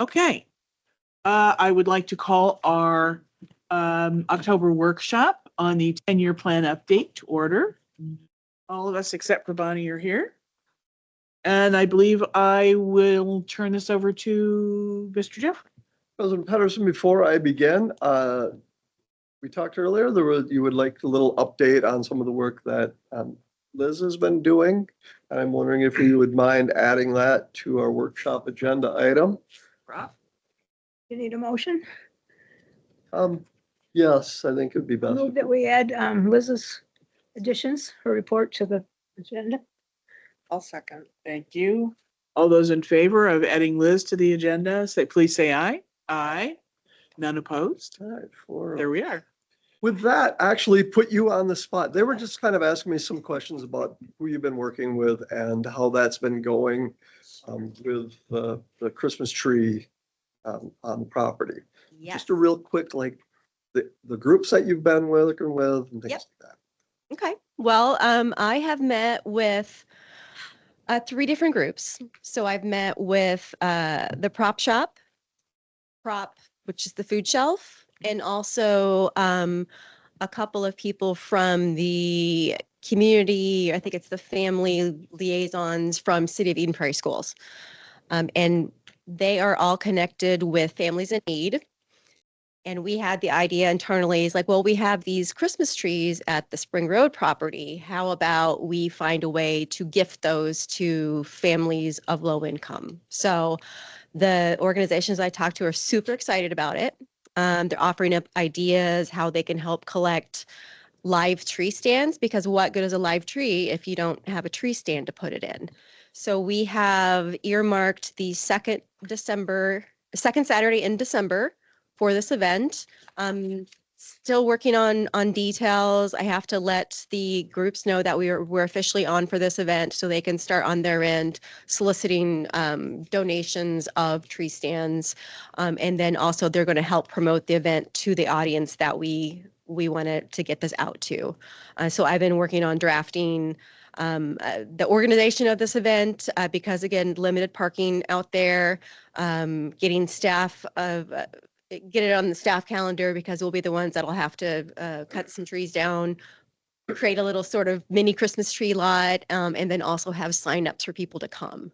Okay. I would like to call our October workshop on the 10-year plan update to order. All of us except for Bonnie are here. And I believe I will turn this over to Mr. Jeff. President Pedersen, before I begin, we talked earlier, you would like a little update on some of the work that Liz has been doing. And I'm wondering if you would mind adding that to our workshop agenda item. Rob? You need a motion? Yes, I think it'd be best. Move that we add Liz's additions, her report to the agenda. I'll second. Thank you. All those in favor of adding Liz to the agenda, please say aye. Aye. None opposed? All right, There we are. with that, actually put you on the spot. They were just kind of asking me some questions about who you've been working with and how that's been going with the Christmas tree on the property. Yes. Just a real quick, like the groups that you've been working with and things Yep. like that. Okay. Well, I have met with 3 different groups. So I've met with the prop shop, which is the food shelf, and also a couple of people from the community. I think it's the family liaisons from City of Eden Prairie Schools. And they are all connected with families in need. And we had the idea internally is like, well, we have these Christmas trees at the Spring Road property. How about we find a way to gift those to families of low income? So the organizations I talked to are super excited about it. They're offering up ideas how they can help collect live tree stands, because what good is a live tree if you don't have a tree stand to put it in? So we have earmarked the second Saturday in December for this event. Still working on details. I have to let the groups know that we're officially on for this event so they can start on their end soliciting donations of tree stands. And then also they're going to help promote the event to the audience that we wanted to get this out to. So I've been working on drafting the organization of this event because, again, limited parking out there, getting staff get it on the staff calendar because we'll be the ones that'll have to cut some trees down, create a little sort of mini Christmas tree lot, and then also have signups for people to come.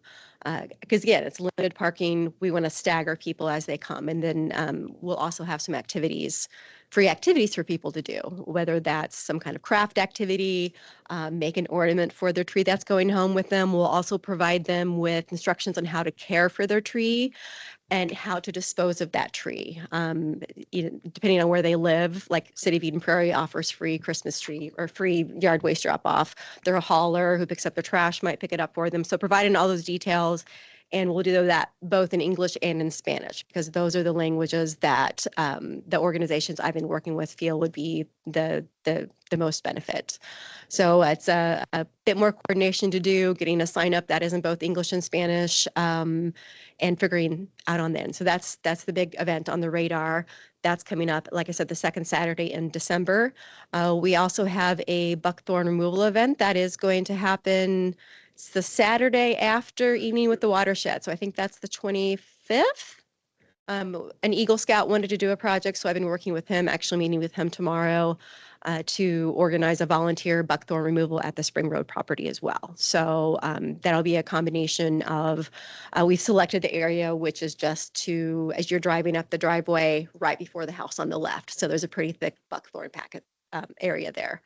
Because again, it's limited parking. We want to stagger people as they come. And then we'll also have some free activities for people to do, whether that's some kind of craft activity, make an ornament for their tree that's going home with them. We'll also provide them with instructions on how to care for their tree and how to dispose of that tree. Depending on where they live, like City of Eden Prairie offers free Christmas tree or free yard waste drop off. They're a hauler who picks up their trash, might pick it up for them. So providing all those details, and we'll do that both in English and in Spanish, because those are the languages that the organizations I've been working with feel would be the most benefit. So it's a bit more coordination to do, getting a sign up that is in both English and Spanish, and figuring out on then. So that's the big event on the radar. That's coming up, like I said, the second Saturday in December. We also have a buckthorn removal event that is going to happen. It's the Saturday after Evening with the Watershed. So I think that's the 25th. An Eagle Scout wanted to do a project, so I've been working with him, actually meeting with him tomorrow to organize a volunteer buckthorn removal at the Spring Road property as well. So that'll be a combination of, we've selected the area, which is just as you're driving up the driveway right before the house on the left. So there's a pretty thick buckthorn packet area there.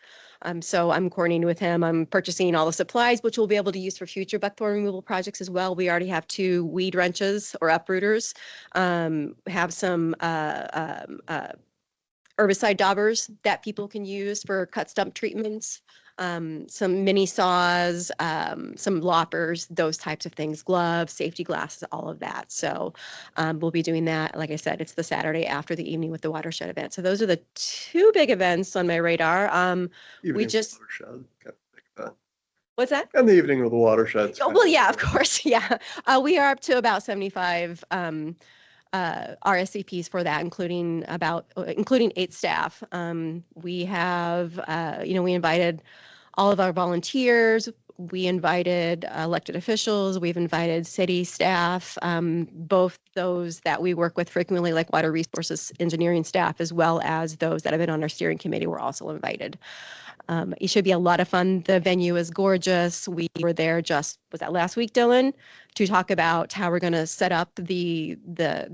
So I'm coordinating with him. I'm purchasing all the supplies, which we'll be able to use for future buckthorn removal projects as well. We already have 2 weed wrenches or uprooters, have some herbicide daubers that people can use for cut stump treatments, some mini saws, some loppers, those types of things, gloves, safety glasses, all of that. So we'll be doing that. Like I said, it's the Saturday after the Evening with the Watershed event. So those are the 2 big events on my radar. What's that? And the Evening with the Watershed. Oh, well, yeah, of course. Yeah. We are up to about 75 RSVPs for that, including 8 staff. We have, we invited all of our volunteers. we invited elected officials, we've invited city staff, both those that we work with frequently, like water resources engineering staff, as well as those that have been on our steering committee were also invited. It should be a lot of fun. The venue is gorgeous. We were there was that last week, Dylan, to talk about how we're going to set up the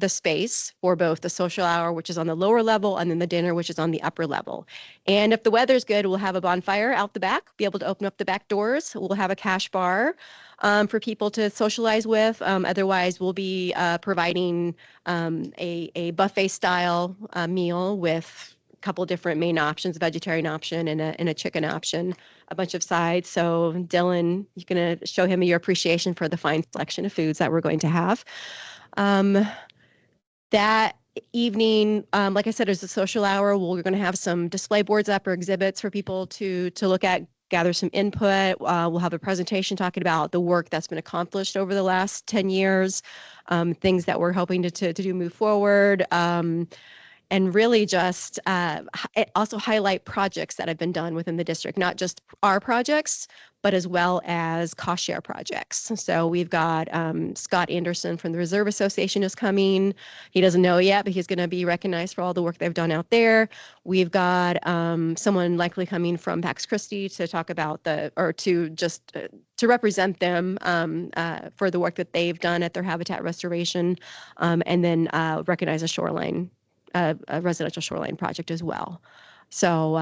space for both the social hour, which is on the lower level, and then the dinner, which is on the upper level. And if the weather's good, we'll have a bonfire out the back, be able to open up the back doors. We'll have a cash bar for people to socialize with. Otherwise, we'll be providing a buffet style meal with couple different main options, vegetarian option and a chicken option, a bunch of sides. So Dylan, you're going to show him your appreciation for the fine selection of foods that we're going to have. That evening, like I said, is a social hour. We're going to have some display boards up or exhibits for people to look at, gather some input. We'll have a presentation talking about the work that's been accomplished over the last 10 years, things that we're hoping to do move forward. And really just also highlight projects that have been done within the district, not just our projects, but as well as cost share projects. So we've got Scott Anderson from the Reserve Association is coming. He doesn't know yet, but he's going to be recognized for all the work they've done out there. We've got someone likely coming from Pax Christi to talk about to represent them for the work that they've done at their habitat restoration, and then recognize a residential shoreline project as well. So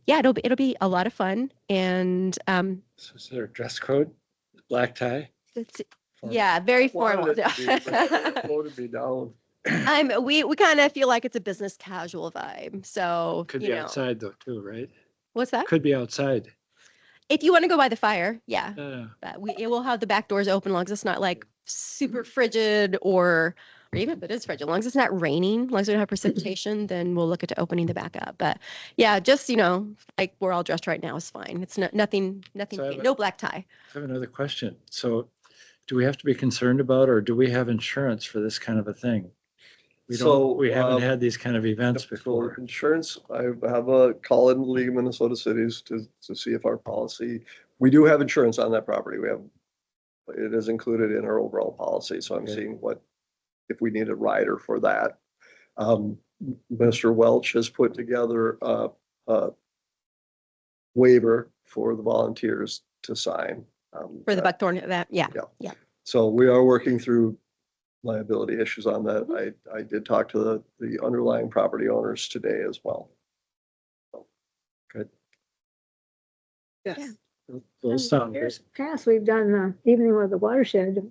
yeah, it'll be a lot of fun. And So is there a dress code? Black tie? yeah, very formal. Wanted it to be, but it Floated me down. We kind of feel like it's a business casual vibe. So Could you be know, outside though, too, right? what's that? Could be outside. If you want to go by the fire, yeah. Yeah. But it will have the back doors open, as long as it's not like super frigid or even if it is frigid, as long as it's not raining, as long as we don't have precipitation, then we'll look at opening the back up. But yeah, just, like we're all dressed right now is fine. It's nothing, So no black tie. I have another question. So do we have to be concerned about, or do we have insurance for this kind of a thing? We haven't had these kind of events For before. insurance, I have a call in the League of Minnesota Cities to see if our policy, we do have insurance on that property. It is included in our overall policy. So I'm Okay. seeing if we need a rider for that. Mr. Welch has put together a waiver for the volunteers to sign. For the buckthorn event, yeah. So we are working through liability issues on that. I did talk to the underlying property owners today as well. Good. Yes. Those sound good. Years past, we've done evening with the watershed.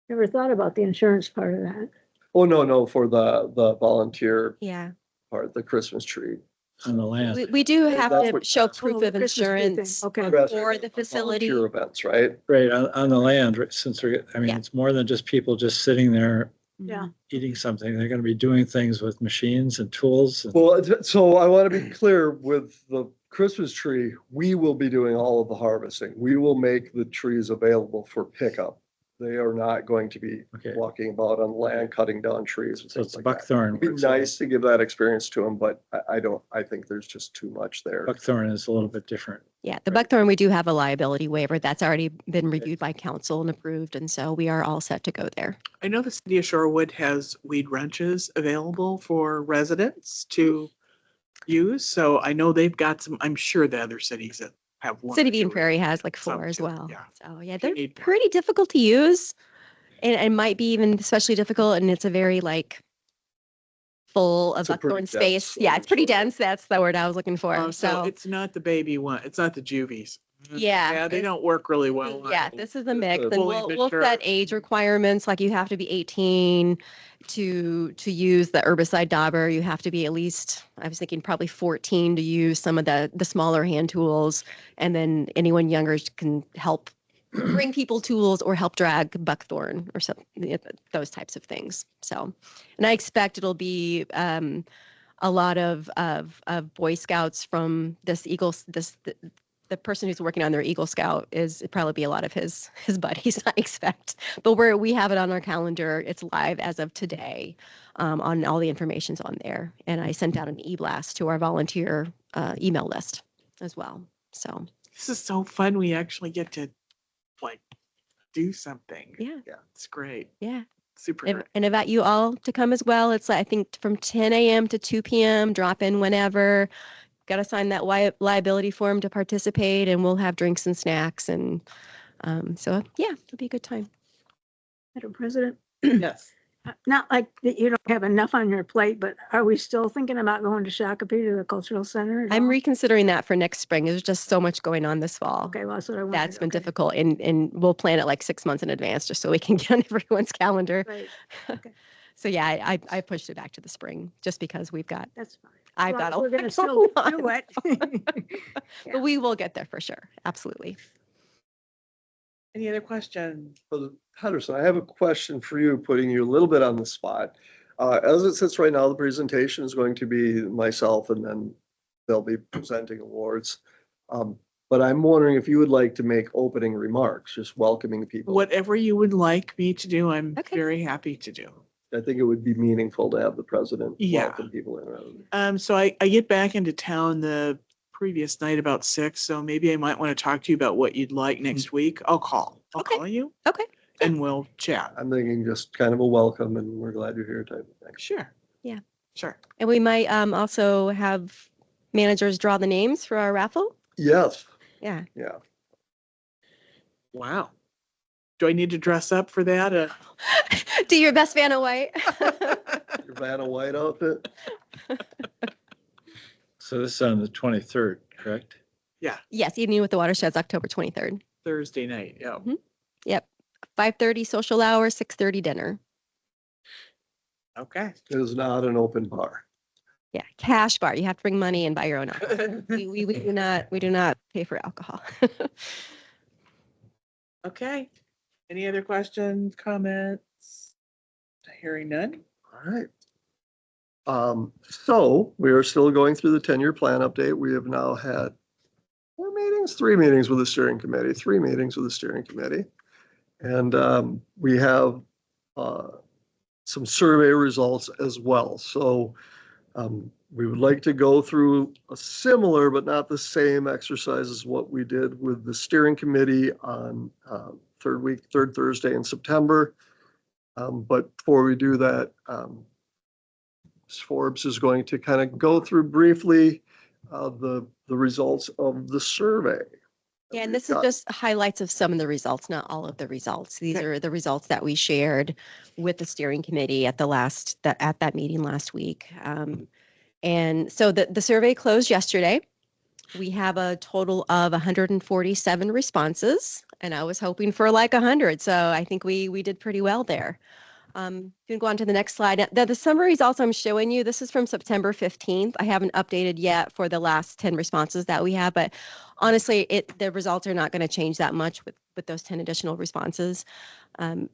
Never thought about the insurance part of that. Oh, no, for the volunteer Yeah. part, the Christmas tree. On the land. We do have That's to what- show Oh, proof the of Christmas tree thing. insurance Okay. for the facility. Volunteer events, right? Right, on the land, right, since Yeah. it's more than just people just sitting there Yeah. eating something. They're going to be doing things with machines and tools. Well, so I want to be clear with the Christmas tree, we will be doing all of the harvesting. We will make the trees available for pickup. They are not going to be Okay. walking about on land, cutting down trees and So things it's like that. buckthorn. It'd be nice to give that experience to them, but I think there's just too much there. Buckthorn is a little bit different. Yeah, the buckthorn, we do have a liability waiver that's already been reviewed by council and approved, and so we are all set to go there. I know the city of Shorewood has weed wrenches available for residents to use. So I know they've got some, I'm sure the other cities that have one. City or of Eden two. Prairie has like Some 4 as too, well. yeah. So yeah, You they're need more. pretty difficult to use and might be even especially difficult. And it's a very full of It's a pretty buckthorn space. dense, Yeah, it's pretty sort of- dense. That's the word I was looking for. So So it's not the baby one. It's not the juvies. yeah. Yeah, they it's- don't work really well. Yeah, this is a mix, and fully we'll mature. set age requirements, like you have to be 18 to use the herbicide dauber. You have to be at least, I was thinking probably 14 to use some of the smaller hand tools, and then anyone younger can help bring people tools or help drag buckthorn or something, those types of things. So, and I expect it'll be a lot of Boy Scouts from this the person who's working on their Eagle Scout is it'd probably be a lot of his buddies, I expect. But we have it on our calendar. It's live as of today. On all the information's on there. And I sent out an e-blast to our volunteer email list as well. So This is so fun. We actually get to like do something. Yeah. It's great. Yeah. Super And, great. and invite you all to come as well. It's, I think, from 10 a.m. to 2 p.m. Drop in whenever. Got to sign that liability form to participate, and we'll have drinks and snacks. And so, yeah, it'll be a good time. Madam President, Yes. not like that you don't have enough on your plate, but are we still thinking about going to Shakopee to the cultural center? at I'm all? reconsidering that for next spring. There's just so much going on this fall. Okay, well, that's what I wanted. That's been okay. difficult, and we'll plan it like 6 months in advance just so we can get on everyone's calendar. Right, So yeah, I pushed it back to the spring just because that's fine. I've As long got as a we're gonna lot still going do on. it. Yeah. But we will get there for sure. Absolutely. Any other questions? Henderson, I have a question for you, putting you a little bit on the spot. As it sits right now, the presentation is going to be myself, and then they'll be presenting awards. But I'm wondering if you would like to make opening remarks, just welcoming people. Whatever you would like me to do, I'm Okay. very happy to do. I think it would be meaningful to have the president Yeah. welcome people in. rather than- So I get back into town the previous night about 6, so maybe I might want to talk to you about what you'd like next week. I'll Okay. call you Okay. and we'll chat. I'm thinking just kind of a welcome and we're glad you're here type of thing. Sure. Yeah. Sure. And we might also have managers draw the names for our raffle. Yes, Yeah. yeah. Wow. Do I need to dress up for that? Do your best Vanna White. Your Vanna White outfit. So this is on the 23rd, correct? Yes, evening with the watersheds, October 23rd. Thursday night. Yeah. Mhm. Yep. 5:30 social hour, 6:30 dinner. Okay. It is not an open bar. Yeah, cash bar. You have to bring money and buy your own alcohol. We do not pay for alcohol. Okay. Any other questions, comments? Hearing none. All right. So we are still going through the 10-year plan update. We have now had 3 meetings with the steering committee, 3 meetings with the steering committee. And we have some survey results as well. So we would like to go through a similar but not the same exercise as what we did with the steering committee on third Thursday in September. But before we do that, Ms. Forbes is going to kind of go through briefly the results of the survey. Yeah, and this is just highlights of some of the results, not all of the results. These Okay. are the results that we shared with the steering committee at that meeting last week. And so the survey closed yesterday. We have a total of 147 responses, and I was hoping for like 100. So I think we did pretty well there. You can go on to the next slide. The summary results I'm showing you, this is from September 15th. I haven't updated yet for the last 10 responses that we have, but honestly, the results are not going to change that much with those 10 additional responses.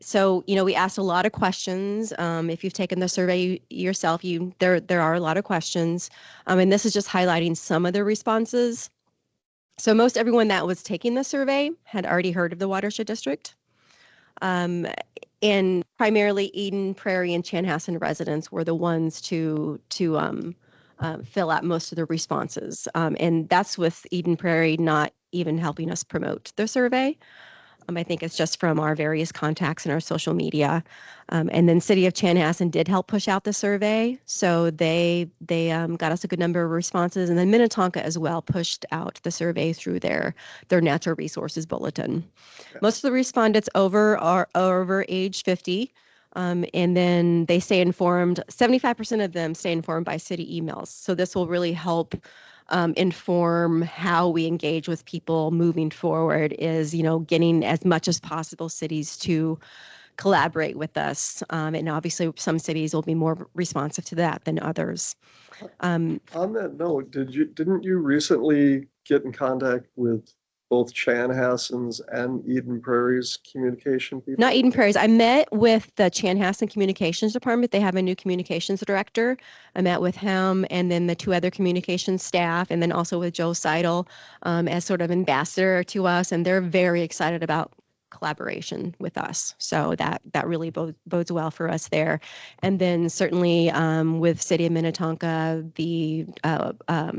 So, we asked a lot of questions. If you've taken the survey yourself, there are a lot of questions. And this is just highlighting some of the responses. So most everyone that was taking the survey had already heard of the watershed district. And primarily Eden Prairie and Chanhassen residents were the ones to fill out most of the responses. And that's with Eden Prairie not even helping us promote the survey. I think it's just from our various contacts in our social media. And then City of Chanhassen did help push out the survey. So they got us a good number of responses. And then Minnetonka as well pushed out the survey through their natural resources bulletin. Okay. Most of the respondents are over age 50. And then they stay informed. 75% of them stay informed by city emails. So this will really help inform how we engage with people moving forward, is, getting as much as possible cities to collaborate with us. And obviously some cities will be more responsive to that than others. On that note, didn't you recently get in contact with both Chanhassen's and Eden Prairie's communication people? Not Eden Prairies. I met with the Chanhassen Communications Department. They have a new communications director. I met with him and then the 2 other communications staff, and then also with Joe Seidel as sort of ambassador to us. And they're very excited about collaboration with us. So that really bodes well for us there. And then certainly with City of Minnetonka, the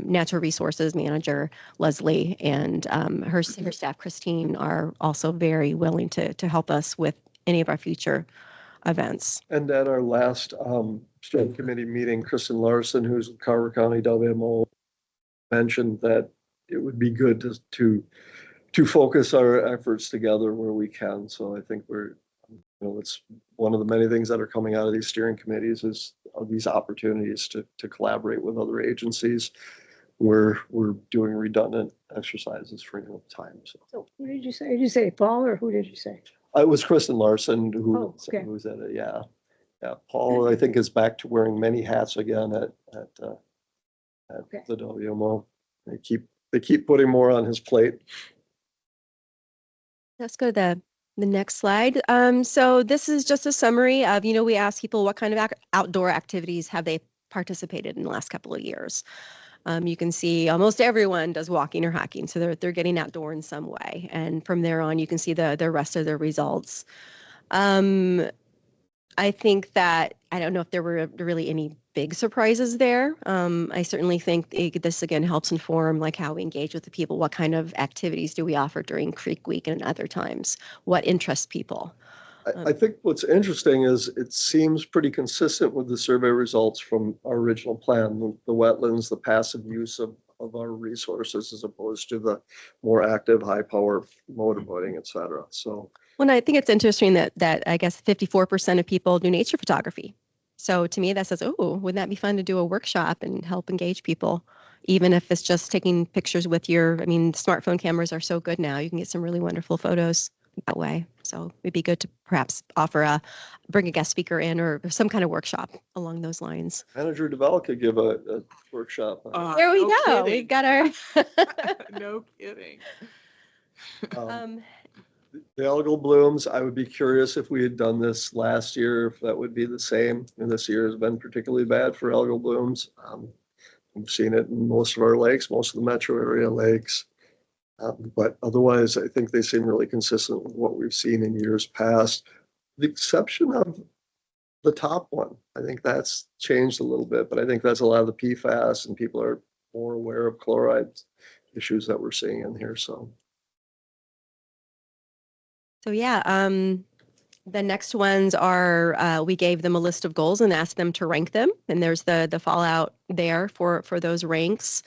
natural resources manager, Leslie, and her staff, Christine, are also very willing to help us with any of our future events. And at our last steering committee meeting, Kristen Larson, who's with Carver County WMO, mentioned that it would be good to focus our efforts together where we can. So I think it's one of the many things that are coming out of these steering committees is these opportunities to collaborate with other agencies where we're doing redundant exercises for time. So who did you say? Did you say Paul or who did you say? It was Kristen Larson Oh, okay. who was at it. Yeah. Yeah. Paul, I think, is back to wearing many hats again at Okay. the WMO. They keep putting more on his plate. Let's go to the next slide. So this is just a summary of, we ask people what kind of outdoor activities have they participated in the last couple of years. You can see almost everyone does walking or hiking, so they're getting outdoor in some way. And from there on, you can see the rest of their results. I think that, I don't know if there were really any big surprises there. I certainly think this again helps inform like how we engage with the people. What kind of activities do we offer during Creek Week and other times? What interests people? I think what's interesting is it seems pretty consistent with the survey results from our original plan, the wetlands, the passive use of our resources as opposed to the more active, high power motorboating, et cetera. So. Well, I think it's interesting that I guess 54% of people do nature photography. So to me, that says, oh, wouldn't that be fun to do a workshop and help engage people? Even if it's just taking pictures with smartphone cameras are so good now. You can get some really wonderful photos that way. So it'd be good to perhaps bring a guest speaker in or some kind of workshop along those lines. Manager DeVal could give a workshop. There we No go. kidding. We've got our. No kidding. The algal blooms, I would be curious if we had done this last year, if that would be the same. And this year has been particularly bad for algal blooms. We've seen it in most of our lakes, most of the metro area lakes. But otherwise, I think they seem really consistent with what we've seen in years past. The exception of the top one, I think that's changed a little bit, but I think that's a lot of the PFAS and people are more aware of chloride issues that we're seeing in here. So Yeah, the next ones are, we gave them a list of goals and asked them to rank them. And there's the fallout there for those ranks.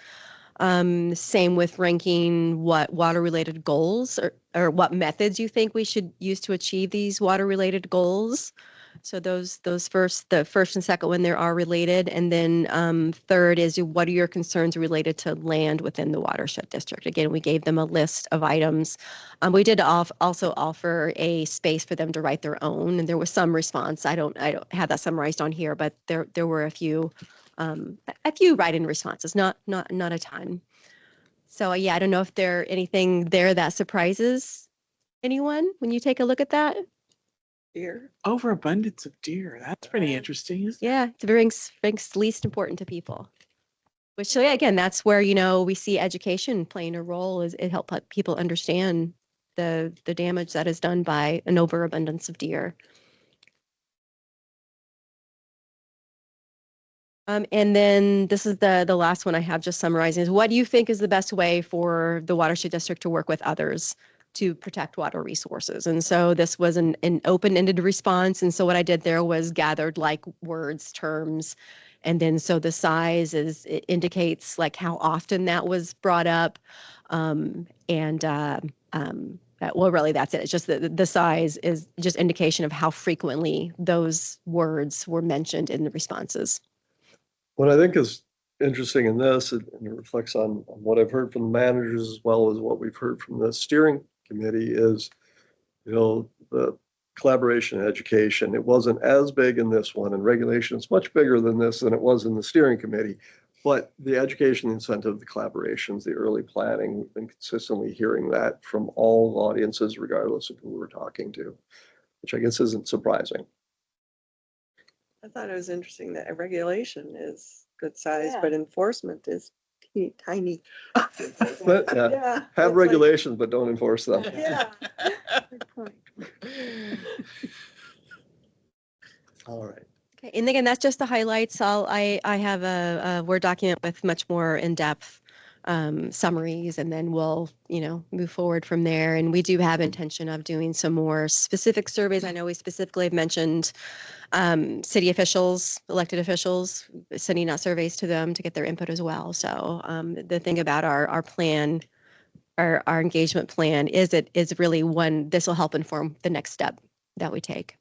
Same with ranking what water-related goals or what methods you think we should use to achieve these water-related goals. So the first and second one there are related. And then third is what are your concerns related to land within the watershed district? Again, we gave them a list of items. We did also offer a space for them to write their own, and there was some response. I don't have that summarized on here, but there were a few write-in responses, not a ton. So yeah, I don't know if there anything there that surprises anyone when you take a look at that. Deer. Overabundance of deer. That's pretty interesting, isn't it? Yeah, it's ranks least important to people. Which, so yeah, again, that's where, we see education playing a role is it helps people understand the damage that is done by an overabundance of deer. And then this is the last one I have just summarizing is what do you think is the best way for the watershed district to work with others to protect water resources? And so this was an open-ended response. And so what I did there was gathered like words, terms, and then so the size it indicates like how often that was brought up. Well, really that's it. It's just the size is just indication of how frequently those words were mentioned in the responses. what I think is interesting in this, and it reflects on what I've heard from the managers as well as what we've heard from the steering committee is, the collaboration and education. It wasn't as big in this one, and regulation is much bigger than this than it was in the steering committee. But the education incentive, the collaborations, the early planning, we've been consistently hearing that from all audiences, regardless of who we're talking to, which I guess isn't surprising. I thought it was interesting that a regulation is good size, Yeah. but enforcement is Tiny. But, yeah, Yeah. have it's like- regulations, but don't enforce them. Yeah. Good point. All right. Okay, and again, that's just the highlights. I have a Word document with much more in-depth summaries, and then we'll, move forward from there. And we do have intention of doing some more specific surveys. I know we specifically have mentioned city officials, elected officials, sending out surveys to them to get their input as well. So the thing about our plan, our engagement plan is really one, this will help inform the next step that we take.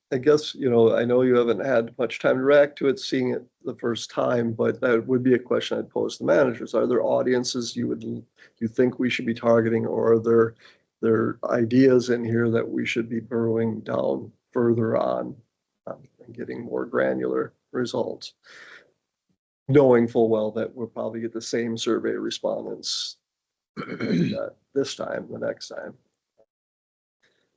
I guess, I know you haven't had much time to react to it, seeing it the first time, but that would be a question I'd pose to managers. Are there audiences you think we should be targeting, or are there ideas in here that we should be burrowing down further on and getting more granular results? Knowing full well that we'll probably get the same survey respondents this time, the next time.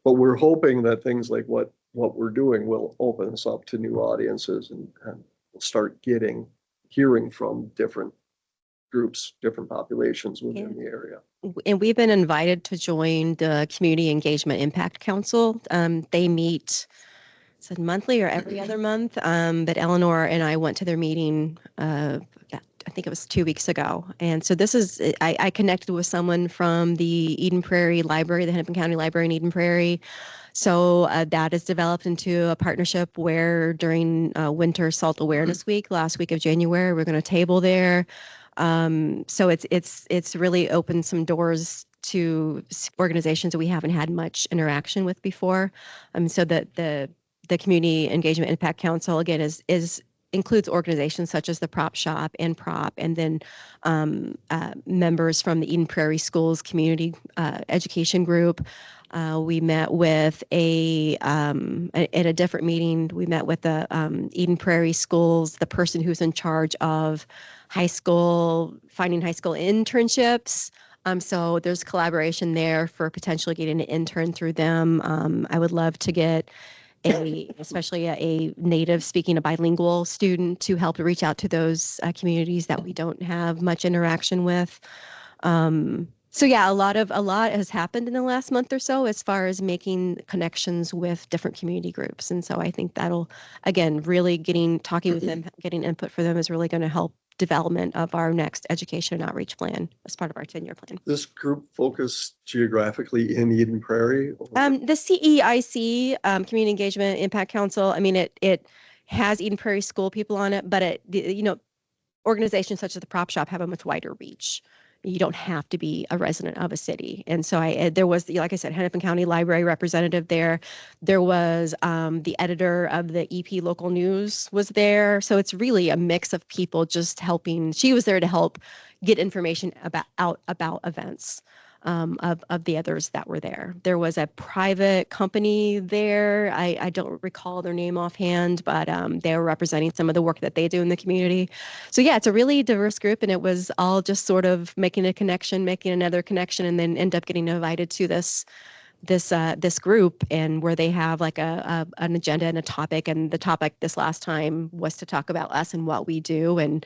But we're hoping that things like what we're doing will open us up to new audiences and we'll start hearing from different groups, different populations within the area. And we've been invited to join the Community Engagement Impact Council. They meet, it's monthly or every other month. But Eleanor and I went to their meeting, I think it was 2 weeks ago. And so I connected with someone from the Eden Prairie Library, the Hennepin County Library in Eden Prairie. So that has developed into a partnership where during Winter Salt Awareness Week, last week of January, we're going to table there. So it's really opened some doors to organizations that we haven't had much interaction with before. So that the Community Engagement Impact Council again includes organizations such as the Prop Shop and Prop, and then members from the Eden Prairie Schools Community Education Group. We met with at a different meeting, we met with the Eden Prairie Schools, the person who's in charge of finding high school internships. So there's collaboration there for potentially getting an intern through them. I would love to get especially a native speaking a bilingual student to help reach out to those communities that we don't have much interaction with. So yeah, a lot has happened in the last month or so as far as making connections with different community groups. And so I think that'll, again, really talking with them, getting input for them is really going to help development of our next education and outreach plan as part of our 10-year plan. This group focused geographically in Eden Prairie? The CEIC, Community Engagement Impact Council, I mean, it has Eden Prairie School people on it, but organizations such as the Prop Shop have a much wider reach. You don't have to be a resident of a city. And so there was, like I said, Hennepin County Library representative there. There was the editor of the EP Local News was there. So it's really a mix of people just helping. She was there to help get information about events. Of the others that were there. There was a private company there. I don't recall their name offhand, but they were representing some of the work that they do in the community. So yeah, it's a really diverse group, and it was all just sort of making a connection, making another connection, and then end up getting invited to this group, and where they have like an agenda and a topic, and the topic this last time was to talk about us and what we do, and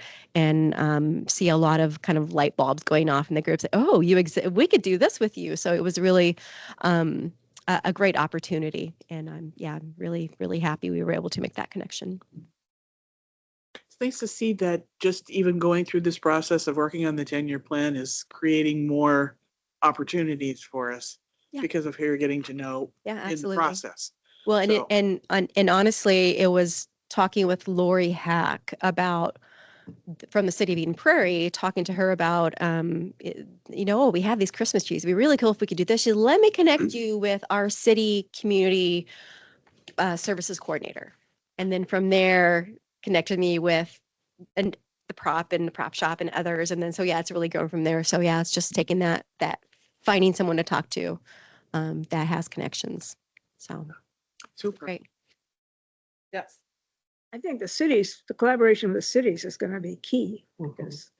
see a lot of kind of light bulbs going off in the group. Say, oh, we could do this with you. So it was really a great opportunity, and I'm really, really happy we were able to make that connection. It's nice to see that just even going through this process of working on the 10-year plan is creating more opportunities for us. Yeah. Because of who you're getting to know Yeah, in the absolutely. process. Well, and So- and honestly, it was talking with Lori Hack from the city of Eden Prairie, talking to her about, we have these Christmas trees. It'd be really cool if we could do this. She said, let me connect you with our city community services coordinator. And then from there, connected me with the Prop and the Prop Shop and others. And then, so yeah, it's really grown from there. So yeah, it's just taking that finding someone to talk to that has connections. So Super. great. Yes. I think the collaboration with the cities is going to be key because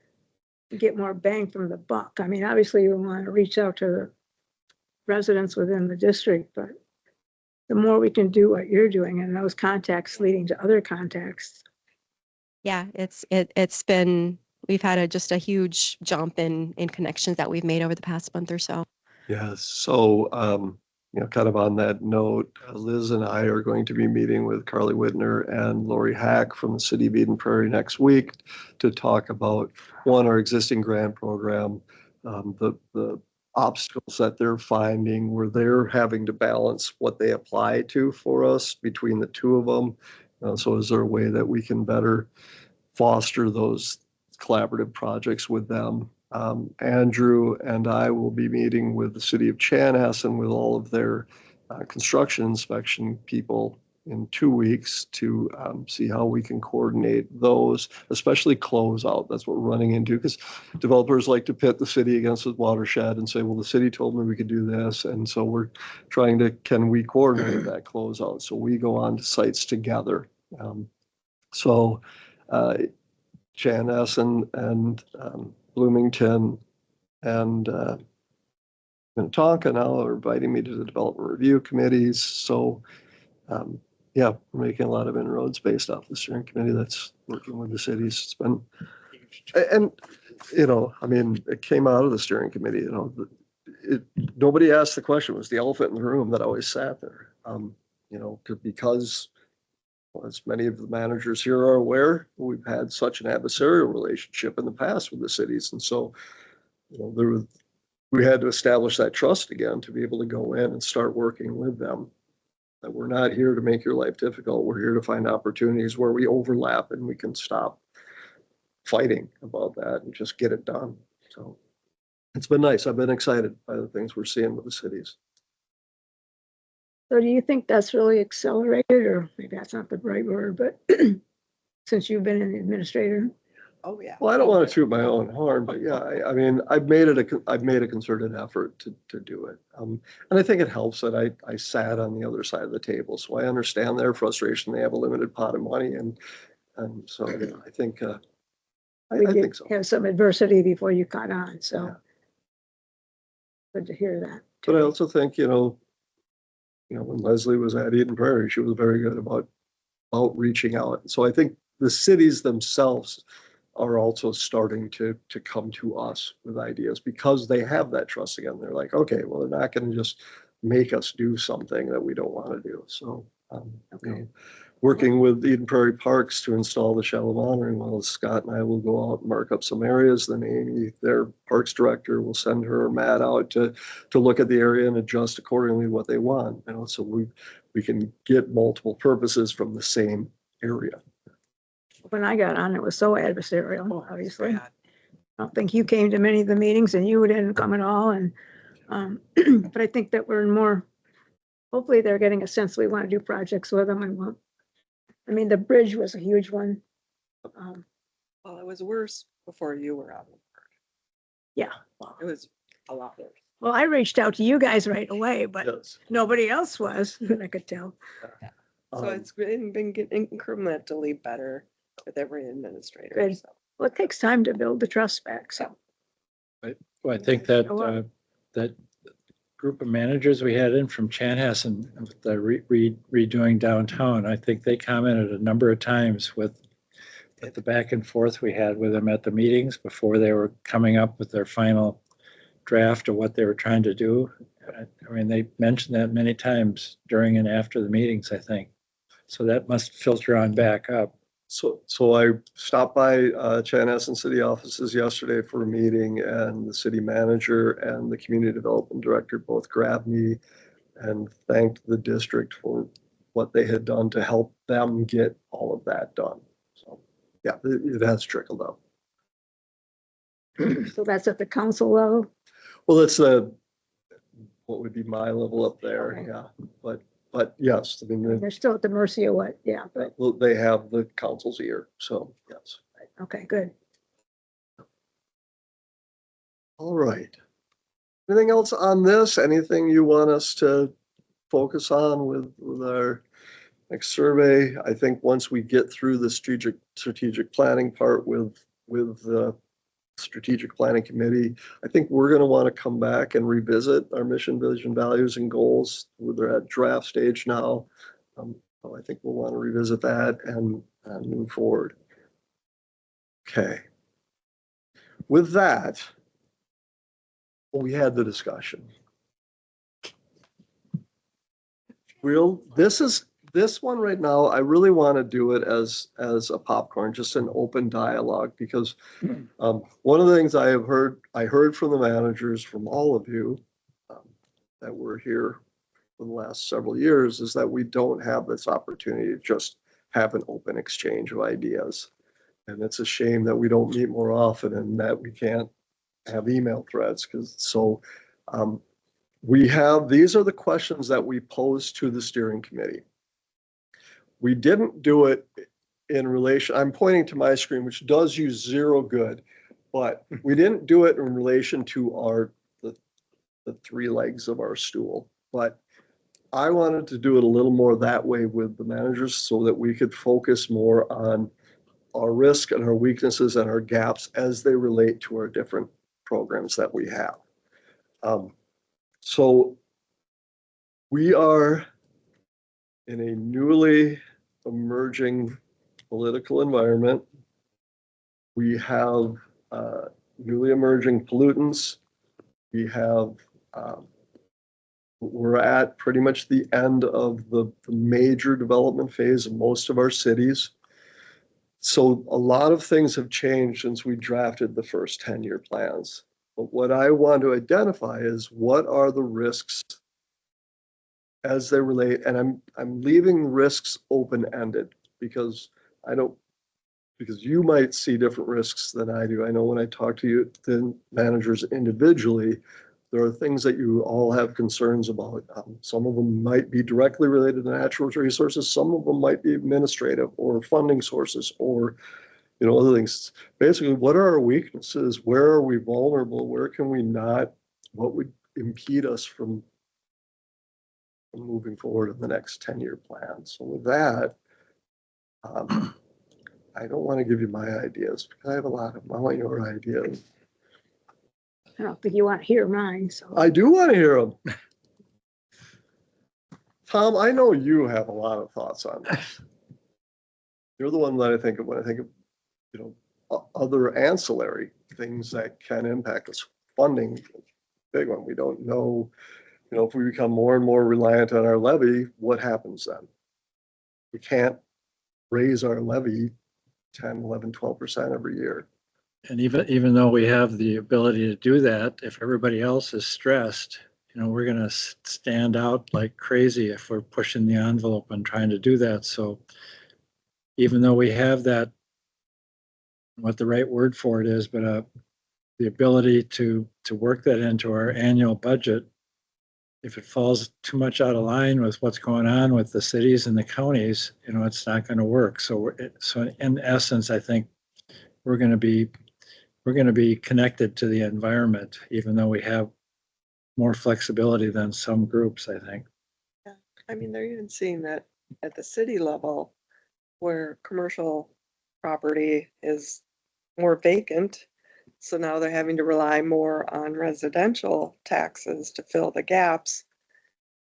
you get more bang from the buck. I mean, obviously you want to reach out to the residents within the district, but the more we can do what you're doing and those contacts leading to other contacts. Yeah, it's been We've had just a huge jump in connections that we've made over the past month or so. Yes, so, kind of on that note, Liz and I are going to be meeting with Carly Whitner and Lori Hack from the city of Eden Prairie next week to talk about, one, our existing grant program, the obstacles that they're finding, where they're having to balance what they apply to for us between the two of them. So is there a way that we can better foster those collaborative projects with them? Andrew and I will be meeting with the city of Chanhassen with all of their construction inspection people in 2 weeks to see how we can coordinate those, especially closeout. That's what we're running into, because developers like to pit the city against the watershed and say, well, the city told me we could do this. And so we're trying to, can we coordinate that closeout? So we go on to sites together. So Chanhassen and Bloomington and Minnetonka now are inviting me to the development review committees. So, yeah, we're making a lot of inroads based off the steering committee that's working with the cities. It's been, and, I mean, it came out of the steering committee, nobody asked the question. It was the elephant in the room that always sat there. Because as many of the managers here are aware, we've had such an adversarial relationship in the past with the cities. And so, we had to establish that trust again to be able to go in and start working with them. That we're not here to make your life difficult. We're here to find opportunities where we overlap and we can stop fighting about that and just get it done. So it's been nice. I've been excited by the things we're seeing with the cities. So do you think that's really accelerated, or maybe that's not the right word, but since you've been an administrator? Oh, yeah. Well, I don't want to toot my own horn, but yeah, I mean, I've made a concerted effort to do it. And I think it helps that I sat on the other side of the table, so I understand their frustration. They have a limited pot of money, and so I think I We think did so. have some adversity before you caught on, so Yeah. good to hear that. But I also think, when Leslie was at Eden Prairie, she was very good about reaching out. So I think the cities themselves are also starting to come to us with ideas because they have that trust again. They're like, okay, well, they're not going to just make us do something that we don't want to do. So, working with Eden Prairie Parks to install the shallow monitoring wells, Scott and I will go out and mark up some areas. Then Amy, their parks director, will send her or Matt out to look at the area and adjust accordingly what they want. So we can get multiple purposes from the same area. When I got on, it was so adversarial, Oh, obviously. bad. I don't think you came to many of the meetings and you didn't come at all. And, but I think that we're more, hopefully they're getting a sense we want to do projects with them and I mean, the bridge was a huge one. Well, it was worse before you were on. Yeah. It was a lot worse. Well, I reached out to you guys right away, but Yes. nobody else was, I could tell. So it's been getting incrementally better with every administrator. Good. So. Well, it takes time to build the trust back, so. Well, I think that that group of managers we had in from Chanhassen, with the redoing downtown, I think they commented a number of times with the back and forth we had with them at the meetings before they were coming up with their final draft of what they were trying to do. I mean, they mentioned that many times during and after the meetings, I think. So that must filter on back up. So I stopped by Chanhassen city offices yesterday for a meeting, and the city manager and the community development director both grabbed me and thanked the district for what they had done to help them get all of that done. So yeah, it has trickled up. So that's at the council level. Well, it's what would be my level up there, Okay. yeah. But yes, I mean, They're still at the mercy of what, yeah, but, well, they have the council's ear, so yes. okay, good. All right. Anything else on this? Anything you want us to focus on with our next survey? I think once we get through the strategic planning part with the strategic planning committee, I think we're going to want to come back and revisit our mission, vision, values, and goals. They're at draft stage now. So I think we'll want to revisit that and move forward. Okay. with that, we had the discussion. This one right now, I really want to do it as a popcorn, just an open dialogue, because one of the things I heard from the managers, from all of you that were here for the last several years, is that we don't have this opportunity to just have an open exchange of ideas. And it's a shame that we don't meet more often and that we can't have email threads, these are the questions that we posed to the steering committee. We didn't do it in relation, I'm pointing to my screen, which does use zero good, but we didn't do it in relation to the three legs of our stool. But I wanted to do it a little more that way with the managers so that we could focus more on our risk and our weaknesses and our gaps as they relate to our different programs that we have. So we are in a newly emerging political environment. We have newly emerging pollutants. We're at pretty much the end of the major development phase of most of our cities. So a lot of things have changed since we drafted the first 10-year plans. But what I want to identify is what are the risks as they relate, and I'm leaving risks open-ended because you might see different risks than I do. I know when I talk to you, the managers individually, there are things that you all have concerns about. Some of them might be directly related to natural resources. Some of them might be administrative or funding sources or, other things. Basically, what are our weaknesses? Where are we vulnerable? Where can we not? What would impede us from moving forward in the next 10-year plan? So with that, I don't want to give you my ideas because I have a lot of them. I want your ideas. I don't think you want to hear mine, so. I do want to hear them. Tom, I know you have a lot of thoughts on this. You're the one that I think of when I think of, other ancillary things that can impact us. Funding, big one. We don't know, if we become more and more reliant on our levy, what happens then? We can't raise our levy 10, 11, 12% every year. And even though we have the ability to do that, if everybody else is stressed, we're going to stand out like crazy if we're pushing the envelope and trying to do that. So even though we have that, what the right word for it is, but the ability to work that into our annual budget, if it falls too much out of line with what's going on with the cities and the counties, it's not going to work. So in essence, I think we're going to be connected to the environment, even though we have more flexibility than some groups, I think. Yeah, I mean, they're even seeing that at the city level where commercial property is more vacant. So now they're having to rely more on residential taxes to fill the gaps.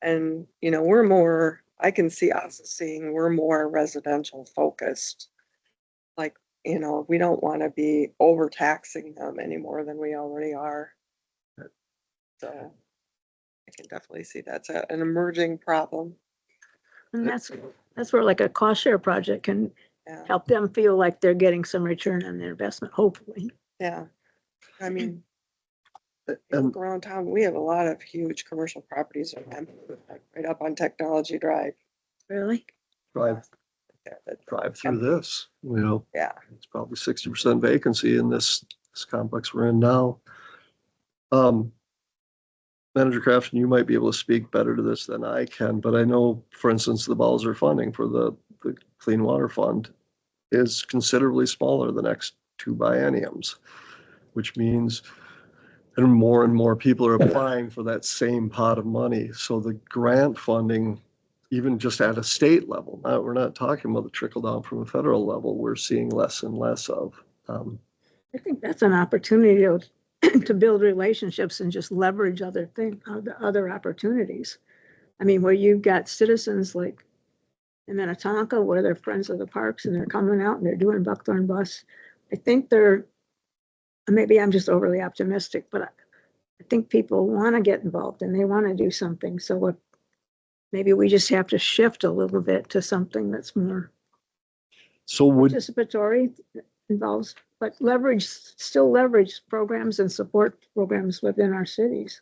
And, I can see us seeing we're more residential focused. Like, we don't want to be overtaxing them any more than we already are. So I can definitely see that's an emerging problem. And that's where like a cost share project can Yeah, help them feel like they're getting some return on their investment, hopefully. yeah. I mean, you And look around town, we have a lot of huge commercial properties right up on Technology Drive. Really? drive through this, Yeah, it's probably 60% vacancy in this complex we're in now. Manager Crafton, you might be able to speak better to this than I can, but I know, for instance, the Bowser funding for the Clean Water Fund is considerably smaller the next 2 bienniums, which means and more people are applying for that same pot of money. So the grant funding, even just at a state level, we're not talking about the trickle down from a federal level, we're seeing less and less of. I think that's an opportunity to build relationships and just leverage other opportunities. I mean, where you've got citizens like in Minnetonka where they're friends of the parks and they're coming out and they're doing buckthorn bus. I think they're maybe I'm just overly optimistic, but I think people want to get involved and they want to do something. So what, maybe we just have to shift a little bit to something that's more So would, participatory, involves, but still leverage programs and support programs within our cities.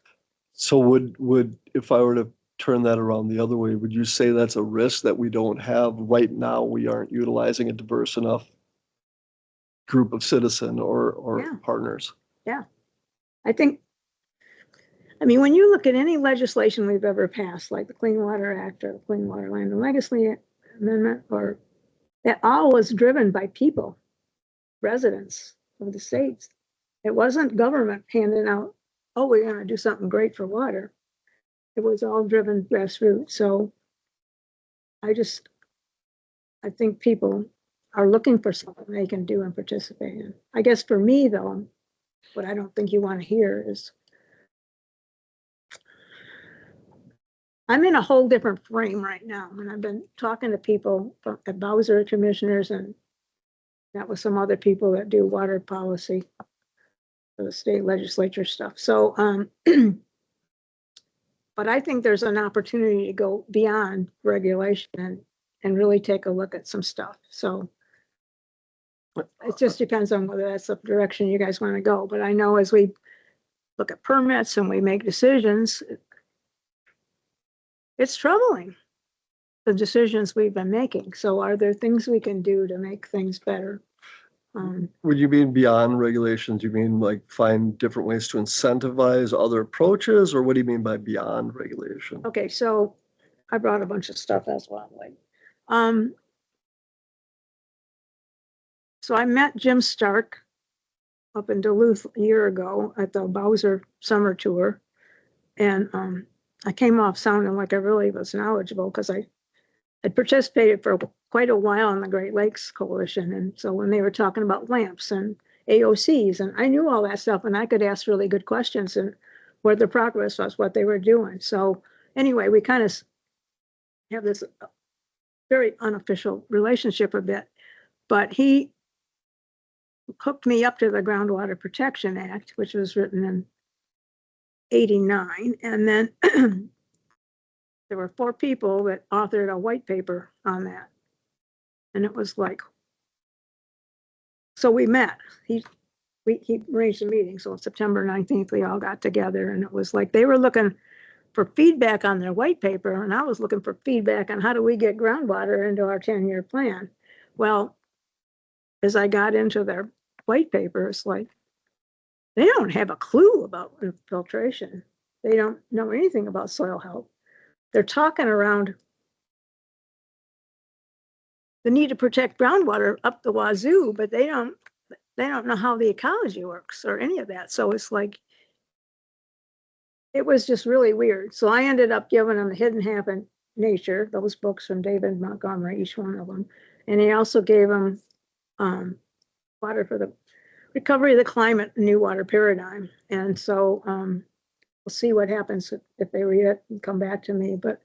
so would, if I were to turn that around the other way, would you say that's a risk that we don't have right now? We aren't utilizing a diverse enough group of citizen or Yeah. partners? I think, I mean, when you look at any legislation we've ever passed, like the Clean Water Act or the Clean Water Land and Legacy Amendment, or that all was driven by people, residents of the states. It wasn't government handing out, oh, we're going to do something great for water. It was all driven grassroots. So I think people are looking for something they can do and participate in. I guess for me, though, what I don't think you want to hear is I'm in a whole different frame right now. And I've been talking to people at Bowser commissioners and that with some other people that do water policy for the state legislature stuff. So, but I think there's an opportunity to go beyond regulation and really take a look at some stuff. So it just depends on whether that's the direction you guys want to go. But I know as we look at permits and we make decisions, it's troubling, the decisions we've been making. So are there things we can do to make things better? Would you mean beyond regulations? You mean like find different ways to incentivize other approaches, or what do you mean by beyond regulation? Okay, so I brought a bunch of stuff as well. So I met Jim Stark up in Duluth a year ago at the Bowser Summer Tour. And I came off sounding like I really was knowledgeable because I had participated for quite a while in the Great Lakes Coalition. And so when they were talking about lamps and AOCs, and I knew all that stuff and I could ask really good questions and where the progress was, what they were doing. So anyway, we kind of have this very unofficial relationship a bit, but he hooked me up to the Groundwater Protection Act, which was written in 89. And then there were 4 people that authored a white paper on that. And it was like, so we met. He arranged a meeting. So on September 19th, we all got together and it was like, they were looking for feedback on their white paper. And I was looking for feedback on how do we get groundwater into our 10-year plan? Well, as I got into their white paper, it's like, they don't have a clue about infiltration. They don't know anything about soil health. They're talking around the need to protect groundwater up the wazoo, but they don't know how the ecology works or any of that. So it's like, it was just really weird. So I ended up giving them The Hidden Half in Nature, those books from David Montgomery, each one of them. And he also gave them Water for the Recovery of the Climate, New Water Paradigm. And so we'll see what happens if they read it and come back to me. But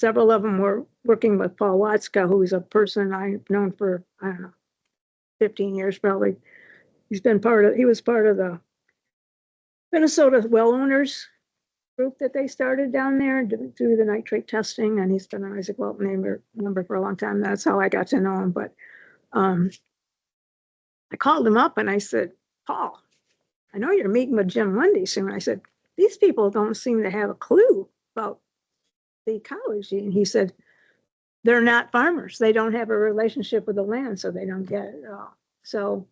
several of them were working with Paul Watzka, who's a person I've known for, I don't know, 15 years probably. He was part of the Minnesota well owners group that they started down there through the nitrate testing. And he's been an Isaac Walton member for a long time. That's how I got to know him. But I called him up and I said, Paul, I know you're meeting with Jim Lundy soon. I said, these people don't seem to have a clue about the ecology. And he said, they're not farmers. They don't have a relationship with the land, so they don't get it at all. So,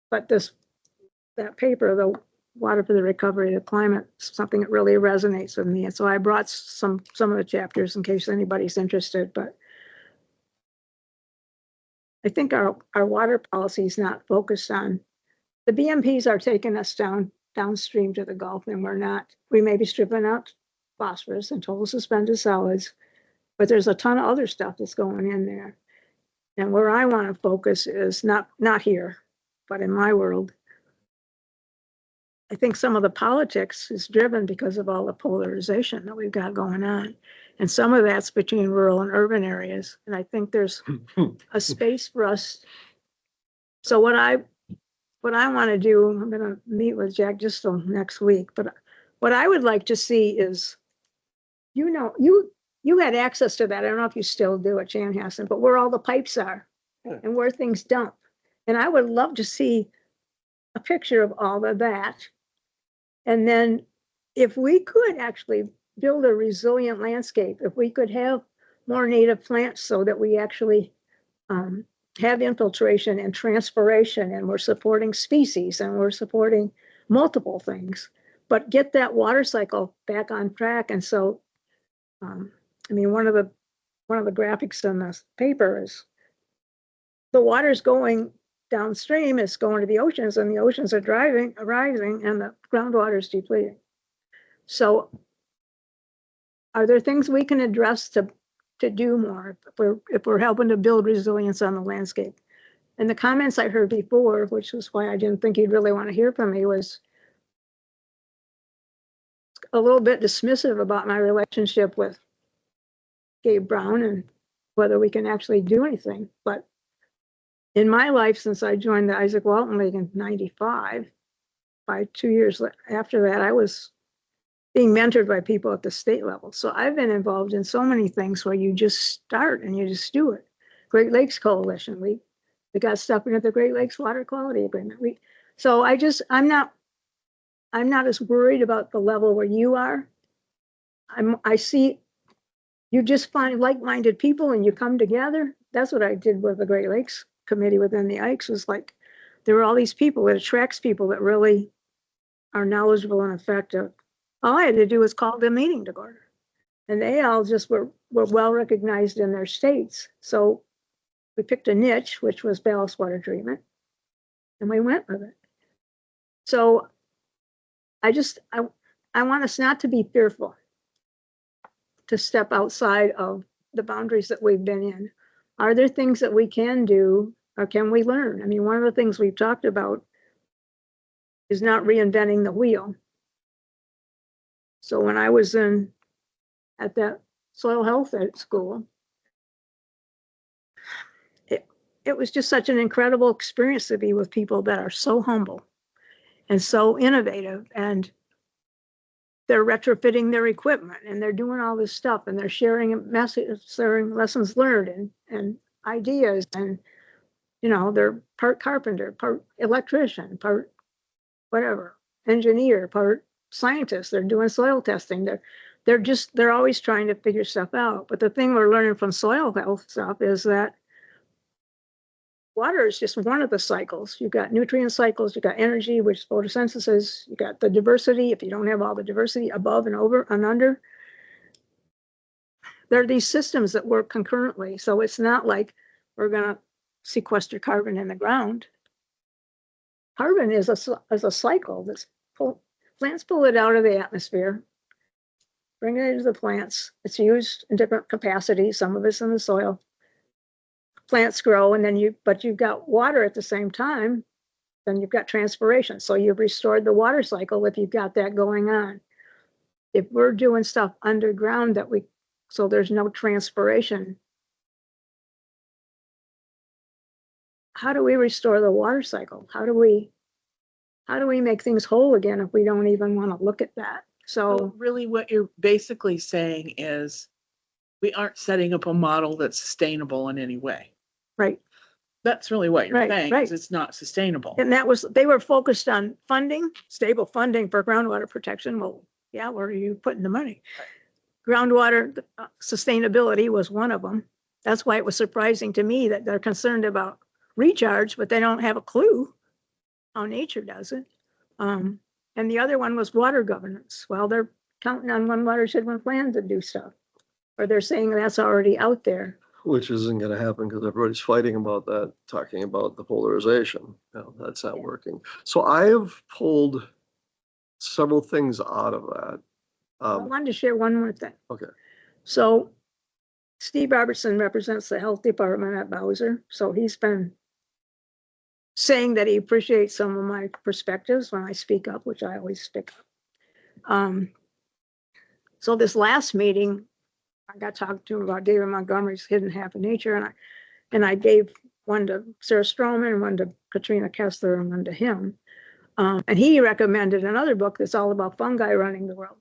but that paper, the Water for the Recovery of the Climate, is something that really resonates with me. And so I brought some of the chapters in case anybody's interested, but I think our water policy is not focused on, the BMPs are taking us downstream to the Gulf, and we may be stripping out phosphorus and total suspended solids, but there's a ton of other stuff that's going in there. And where I want to focus is not here, but in my world, I think some of the politics is driven because of all the polarization that we've got going on. And some of that's between rural and urban areas. And I think there's a space for us So what I want to do, I'm going to meet with Jack just till next week, but what I would like to see is, you had access to that. I don't know if you still do at Chanhassen, but where all the pipes are Yeah. and where things dump. And I would love to see a picture of all of that. And then if we could actually build a resilient landscape, if we could have more native plants so that we actually have infiltration and transpiration, and we're supporting species and we're supporting multiple things, but get that water cycle back on track. And so, I mean, one of the graphics in this paper is the water's going downstream, it's going to the oceans, and the oceans are rising, and the groundwater is depleting. So are there things we can address to do more if we're helping to build resilience on the landscape? And the comments I heard before, which was why I didn't think you'd really want to hear from me, was a little bit dismissive about my relationship with Gabe Brown and whether we can actually do anything. But in my life, since I joined the Isaac Walton League in '95, by 2 years after that, I was being mentored by people at the state level. So I've been involved in so many things where you just start and you just do it. Great Lakes Coalition, we got stuff into the Great Lakes Water Quality Agreement. I'm not as worried about the level where you are. I see you just find like-minded people and you come together. That's what I did with the Great Lakes Committee within the Ikes, was like, there were all these people. It attracts people that really are knowledgeable and effective. All I had to do was call the meeting to order. And they all just were well recognized in their states. So we picked a niche, which was ballast water treatment, and we went with it. So I want us not to be fearful to step outside of the boundaries that we've been in. Are there things that we can do, or can we learn? I mean, one of the things we've talked about is not reinventing the wheel. So when I was at that soil health school, it was just such an incredible experience to be with people that are so humble and so innovative, and they're retrofitting their equipment and they're doing all this stuff, and they're sharing lessons learned and ideas, and they're part carpenter, part electrician, part whatever, engineer, part scientist. They're doing soil testing. They're always trying to figure stuff out. But the thing we're learning from soil health stuff is that water is just one of the cycles. You've got nutrient cycles, you've got energy, which is photosynthesis, you got the diversity. If you don't have all the diversity above and over and under, there are these systems that work concurrently. So it's not like we're going to sequester carbon in the ground. Carbon is a cycle that's plants pull it out of the atmosphere, bring it into the plants. It's used in different capacities. Some of it's in the soil. Plants grow, and then but you've got water at the same time, then you've got transpiration. So you've restored the water cycle if you've got that going on. If we're doing stuff underground so there's no transpiration, how do we restore the water cycle? How do we make things whole again if we don't even want to look at that? So really what you're basically saying is we aren't setting up a model that's sustainable in any way. Right. That's really what you're Right, saying, right. is it's not sustainable. And they were focused on stable funding for groundwater protection. Well, yeah, where are you putting the money? Groundwater sustainability was one of them. That's why it was surprising to me that they're concerned about recharge, but they don't have a clue how nature does it. And the other one was water governance. Well, they're counting on one watershed, one plan to do stuff, or they're saying that's already out there. Which isn't gonna happen because everybody's fighting about that, talking about the polarization. No, that's not working. So I have pulled several things out of that. I wanted to share one more thing. Okay. So Steve Robertson represents the health department at Bowser. So he's been saying that he appreciates some of my perspectives when I speak up, which I always speak up. So this last meeting, I got talking to him about David Montgomery's Hidden Half of Nature, and I gave one to Sarah Stroman, one to Katrina Kessler, and one to him. And he recommended another book that's all about fungi running the world.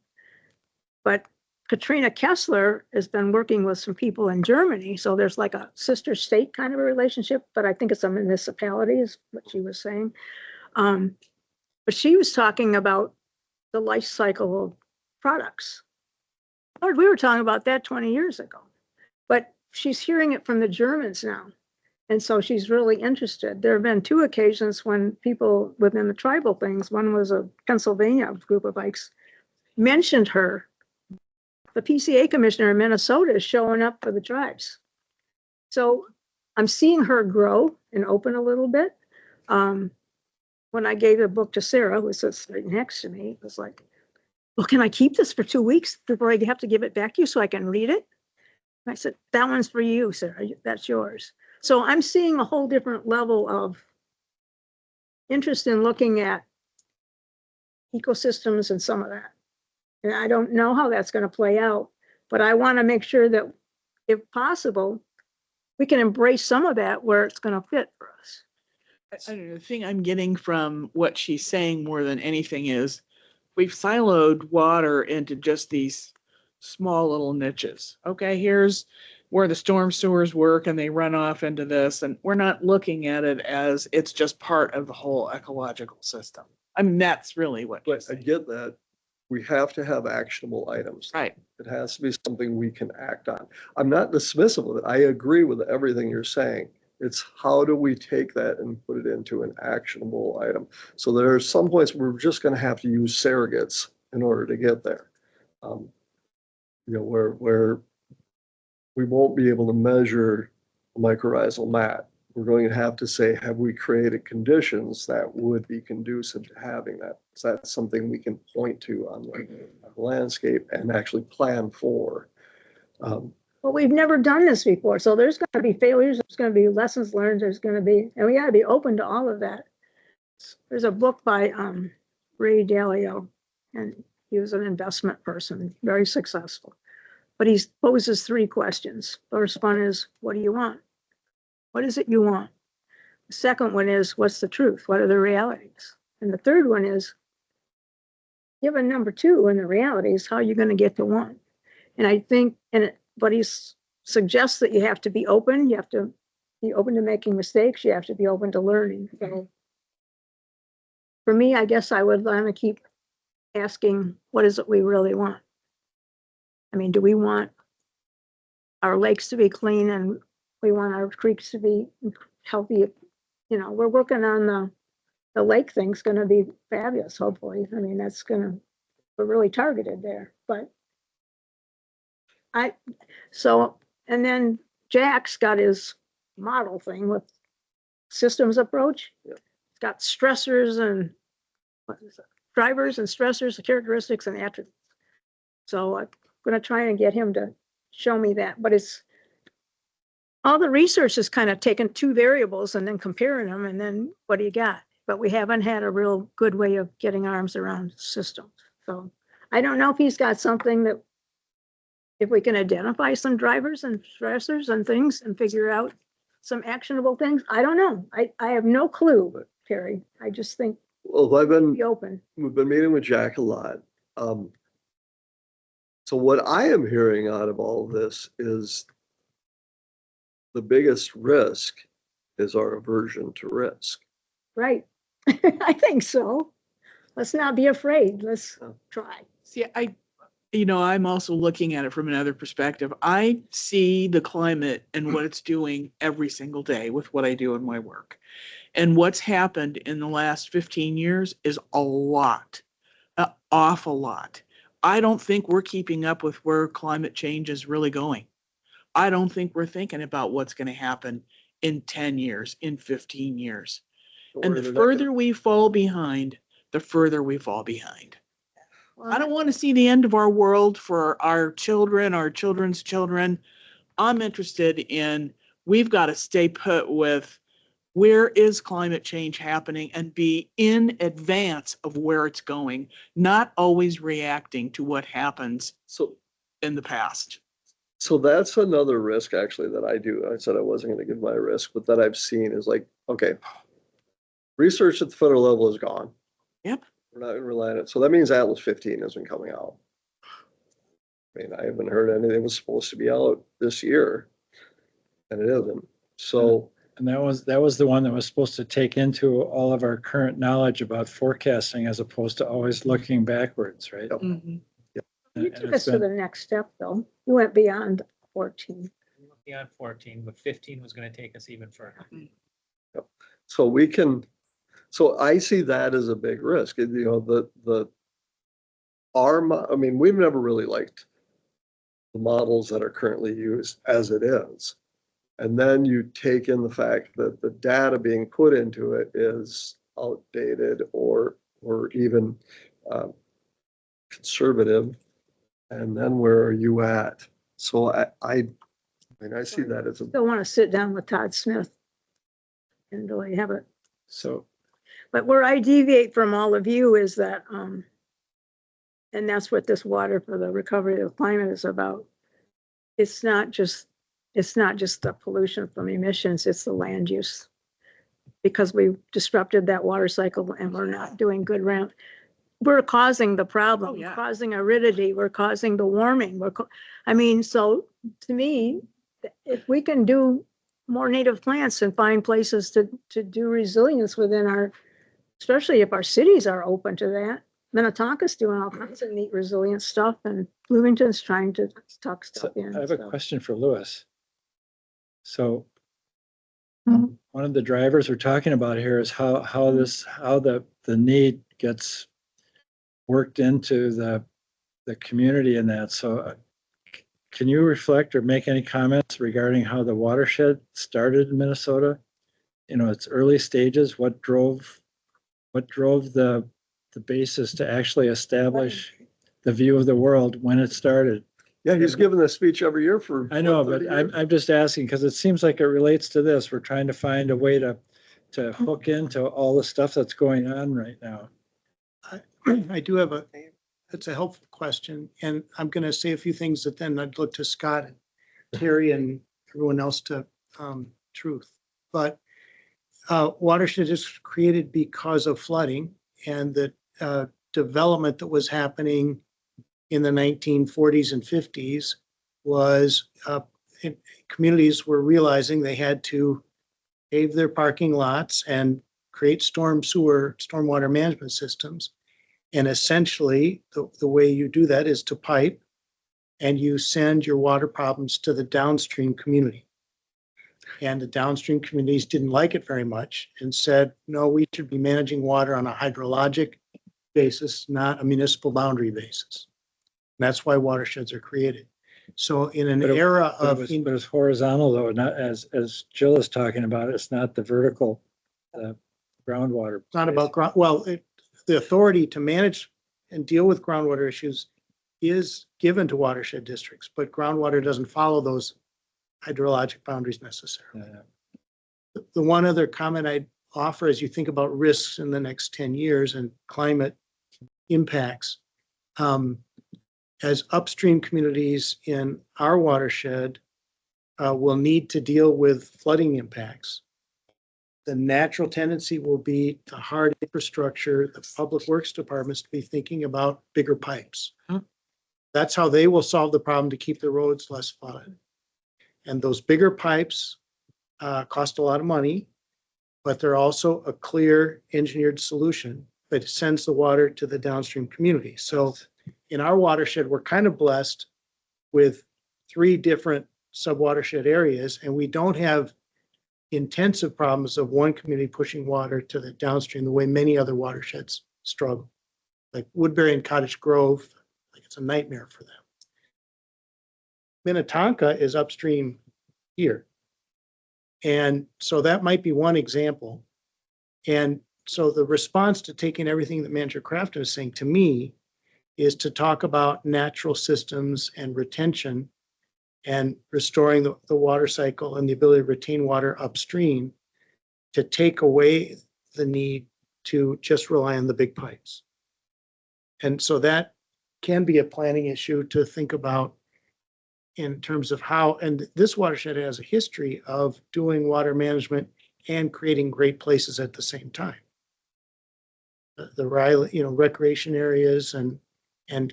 But Katrina Kessler has been working with some people in Germany, so there's like a sister state kind of a relationship, but I think it's a municipality is what she was saying. But she was talking about the life cycle of products. Lord, we were talking about that 20 years ago, but she's hearing it from the Germans now. And so she's really interested. There have been 2 occasions when people within the tribal things, one was a Pennsylvania group of Ikes, mentioned her. The PCA commissioner in Minnesota is showing up for the tribes. So I'm seeing her grow and open a little bit. When I gave the book to Sarah, who sits right next to me, it was like, well, can I keep this for 2 weeks before I have to give it back to you so I can read it? And I said, that one's for you, Sarah. That's yours. So I'm seeing a whole different level of interest in looking at ecosystems and some of that. And I don't know how that's going to play out, but I want to make sure that if possible, we can embrace some of that where it's going to fit for us. I don't know, the thing I'm getting from what she's saying more than anything is we've siloed water into just these small little niches. Okay, here's where the storm sewers work and they run off into this, and we're not looking at it as it's just part of the whole ecological system. I mean, that's really what. But I get that. We have to have actionable items. Right. It has to be something we can act on. I'm not dismissive of it. I agree with everything you're saying. It's how do we take that and put it into an actionable item? So there are some points where we're just going to have to use surrogates in order to get there. Where we won't be able to measure a mycorrhizal mat. We're going to have to say, have we created conditions that would be conducive to having that? So that's something we can point to on the landscape and actually plan for. Well, we've never done this before, so there's going to be failures, there's going to be lessons learned, there's going to be, and we got to be open to all of that. There's a book by Ray Dalio, and he was an investment person, very successful. But he poses 3 questions. First one is, what do you want? What is it you want? The second one is, what's the truth? What are the realities? And the third one is, given number 2 and the realities, how are you going to get to 1? And I think, but he suggests that you have to be open. You have to be open to making mistakes. You have to be open to learning. So for me, I guess I would want to keep asking, what is it we really want? I mean, do we want our lakes to be clean and we want our creeks to be healthy? You know, we're working on the lake thing's going to be fabulous, hopefully. I mean, we're really targeted there, but and then Jack's got his model thing with systems approach. Yeah. It's got stressors and drivers and stressors, characteristics and attributes. So I'm going to try and get him to show me that, but it's all the research is kind of taking 2 variables and then comparing them, and then what do you got? But we haven't had a real good way of getting arms around systems. So I don't know if he's got something that, if we can identify some drivers and stressors and things and figure out some actionable things. I don't know. I have no clue, Terry. I just think Well, be open. we've been meeting with Jack a lot. So what I am hearing out of all of this is the biggest risk is our aversion to risk. Right. I think so. Let's not be afraid. Let's try. See, I'm also looking at it from another perspective. I see the climate and what it's doing every single day with what I do in my work. And what's happened in the last 15 years is a lot, an awful lot. I don't think we're keeping up with where climate change is really going. I don't think we're thinking about what's going to happen in 10 years, in 15 years. And the further we fall behind, the further we fall behind. Well, I don't want to see the end of our world for our children, our children's children. I'm interested in, we've got to stay put with where is climate change happening and be in advance of where it's going, not always reacting to what happens So in the past. So that's another risk actually that I said I wasn't gonna give my risk, but that I've seen is like, okay. Research at the federal level is gone. Yep. We're not gonna rely on it. So that means Atlas 15 isn't coming out. I mean, I haven't heard anything was supposed to be out this year. And it isn't. So, And that was the one that was supposed to take into all of our current knowledge about forecasting as opposed to always looking backwards, right? Yep. Mhm. You And took it's us to been- the next step, though. You went beyond 14. Beyond 14, but 15 was going to take us even further. so we can, so I see that as a big risk. You know, I mean, we've never really liked the models that are currently used as it is. And then you take in the fact that the data being put into it is outdated or even conservative. And then where are you at? So I mean, I see that as a, Still want to sit down with Todd Smith and really have it. So, But where I deviate from all of you is that, and that's what this water for the recovery of climate is about. It's not just the pollution from emissions, it's the land use. Because we disrupted that water cycle and we're not doing good around. We're causing the problem, Oh, yeah. causing aridity, we're causing the warming. I mean, so to me, if we can do more native plants and find places to do resilience within our, especially if our cities are open to that. Minnetonka's doing all kinds of neat resilient stuff and Bloomington's trying to tuck so stuff in. I have a so. question for Lewis. So Mhm. one of the drivers we're talking about here is how the need gets worked into the community in that. So can you reflect or make any comments regarding how the watershed started in Minnesota? You know, its early stages, what drove the basis to actually establish the view of the world when it started? yeah, he's given this speech every year for. I know, what, but 30 years? I'm just asking because it seems like it relates to this. We're trying to find a way to hook into all the stuff that's going on right now. I do have it's a helpful question, and I'm gonna say a few things that then I'd look to Scott and Terry and everyone else to truth. But watershed is created because of flooding and the development that was happening in the 1940s and 50s was communities were realizing they had to pave their parking lots and create stormwater management systems. And essentially, the way you do that is to pipe and you send your water problems to the downstream community. And the downstream communities didn't like it very much and said, no, we should be managing water on a hydrologic basis, not a municipal boundary basis. And that's why watersheds are created. So in an era of. But it's horizontal though, not as Jill is talking about, it's not the vertical groundwater. It's not about the authority to manage and deal with groundwater issues is given to watershed districts, but groundwater doesn't follow those hydrologic boundaries necessarily. The one other comment I'd offer as you think about risks in the next 10 years and climate impacts, as upstream communities in our watershed will need to deal with flooding impacts, the natural tendency will be to hard infrastructure, the public works departments to be thinking about bigger pipes. That's how they will solve the problem to keep the roads less flooded. And those bigger pipes cost a lot of money, but they're also a clear engineered solution that sends the water to the downstream community. So in our watershed, we're kind of blessed with 3 different sub-watershed areas, and we don't have intensive problems of one community pushing water to the downstream the way many other watersheds struggle. Like Woodbury and Cottage Grove, like it's a nightmare for them. Minnetonka is upstream here. And so that might be one example. And so the response to taking everything that Manager Crafton is saying to me is to talk about natural systems and retention and restoring the water cycle and the ability to retain water upstream to take away the need to just rely on the big pipes. And so that can be a planning issue to think about in terms of how, and this watershed has a history of doing water management and creating great places at the same time. The Riley, recreation areas and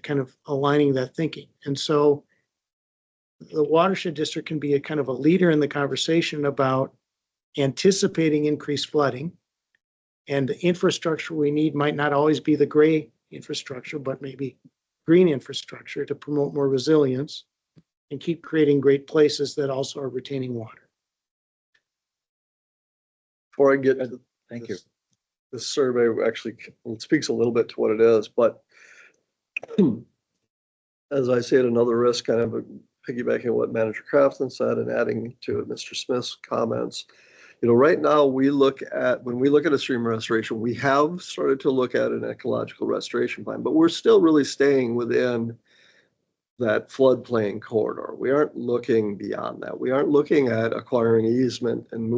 kind of aligning that thinking. And so the watershed district can be a kind of a leader in the conversation about anticipating increased flooding. And the infrastructure we need might not always be the gray infrastructure, but maybe green infrastructure to promote more resilience and keep creating great places that also are retaining water. Before I get to Thank you. this survey, actually it speaks a little bit to what it is, but as I say, another risk, kind of piggybacking what Manager Crafton said and adding to Mr. Smith's comments. Right now when we look at a stream restoration, we have started to look at an ecological restoration plan, but we're still really staying within that floodplain corridor. We aren't looking beyond that. We aren't looking at acquiring easement and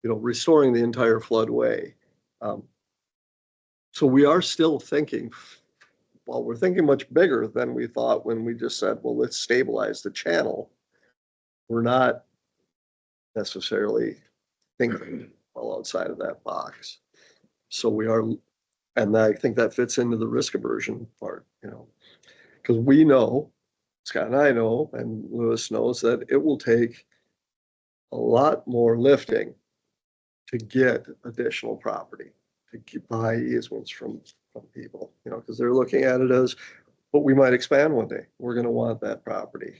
restoring the entire floodway. So we are still thinking, well, we're thinking much bigger than we thought when we just said, well, let's stabilize the channel. We're not necessarily thinking well outside of that box. So we are, and I think that fits into the risk aversion part, because we know, Scott and I know, and Lewis knows that it will take a lot more lifting to get additional property, to buy easements from people, because they're looking at it as what we might expand one day. We're going to want that property.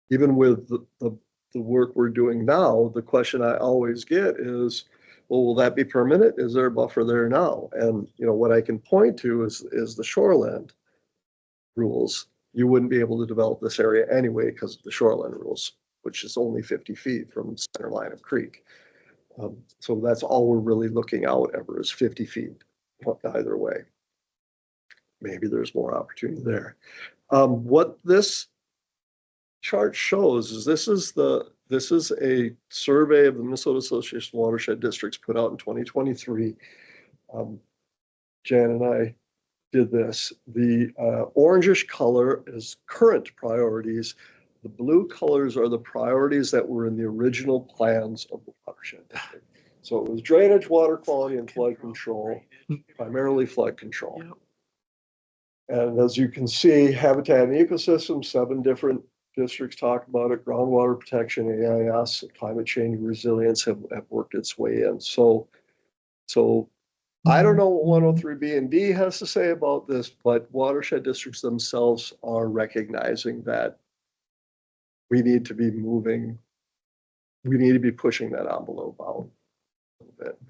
Even with the work we're doing now, the question I always get is, well, will that be permanent? Is there a buffer there now? And what I can point to is the shoreland rules. You wouldn't be able to develop this area anyway because of the shoreland rules, which is only 50 feet from the center line of creek. So that's all we're really looking out ever is 50 feet either way. Maybe there's more opportunity there. What this chart shows is this is a survey of the Minnesota Association of Watershed Districts put out in 2023. Jan and I did this. The orangish color is current priorities. The blue colors are the priorities that were in the original plans of the watershed district. So it was drainage, water quality, and flood control, primarily flood control. Yep. And as you can see, habitat and ecosystem, 7 different districts talk about it. Groundwater protection, AIS, climate change resilience have worked its way in. So I don't know what 103B and D has to say about this, but watershed districts themselves are recognizing that we need to be pushing that envelope out a little bit.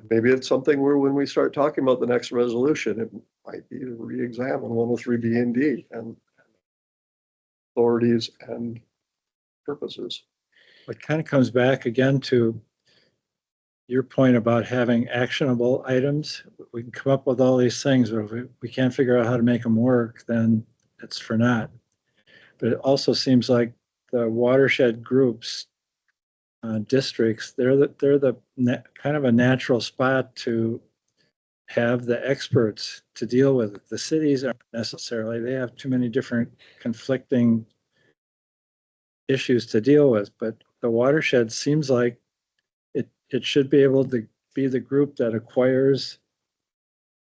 Maybe it's something where when we start talking about the next resolution, it might be to re-examine 103B and D and authorities and purposes. It kind of comes back again to your point about having actionable items. We can come up with all these things, but if we can't figure out how to make them work, then it's for naught. But it also seems like the watershed groups, districts, they're the kind of a natural spot to have the experts to deal with it. The cities aren't necessarily, they have too many different conflicting issues to deal with, but the watershed seems like it should be able to be the group that acquires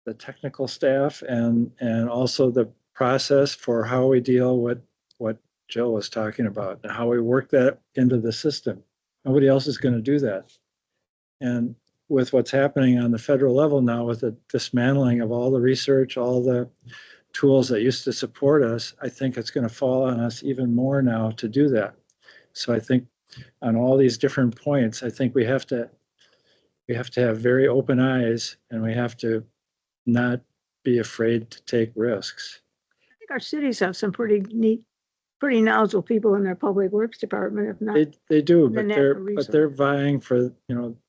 the technical staff and also the process for how we deal with what Jill was talking about and how we work that into the system. Nobody else is going to do that. And with what's happening on the federal level now, with the dismantling of all the research, all the tools that used to support us, I think it's going to fall on us even more now to do that. So I think on all these different points, I think we have to have very open eyes, and we have to not be afraid to take risks. I think our cities have some pretty neat, pretty knowledgeable people in their public works department, if not. They do, the but natural they're vying for,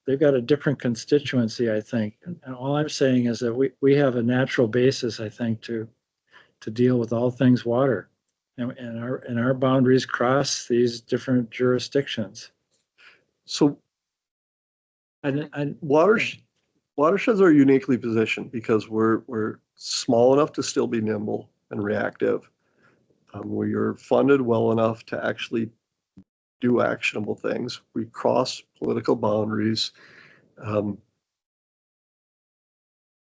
they've got a different constituency, I think. And all I'm saying is that we have a natural basis, I think, to deal with all things water. And our boundaries cross these different jurisdictions. So And watersheds are uniquely positioned because we're small enough to still be nimble and reactive. where you're funded well enough to actually do actionable things. We cross political boundaries.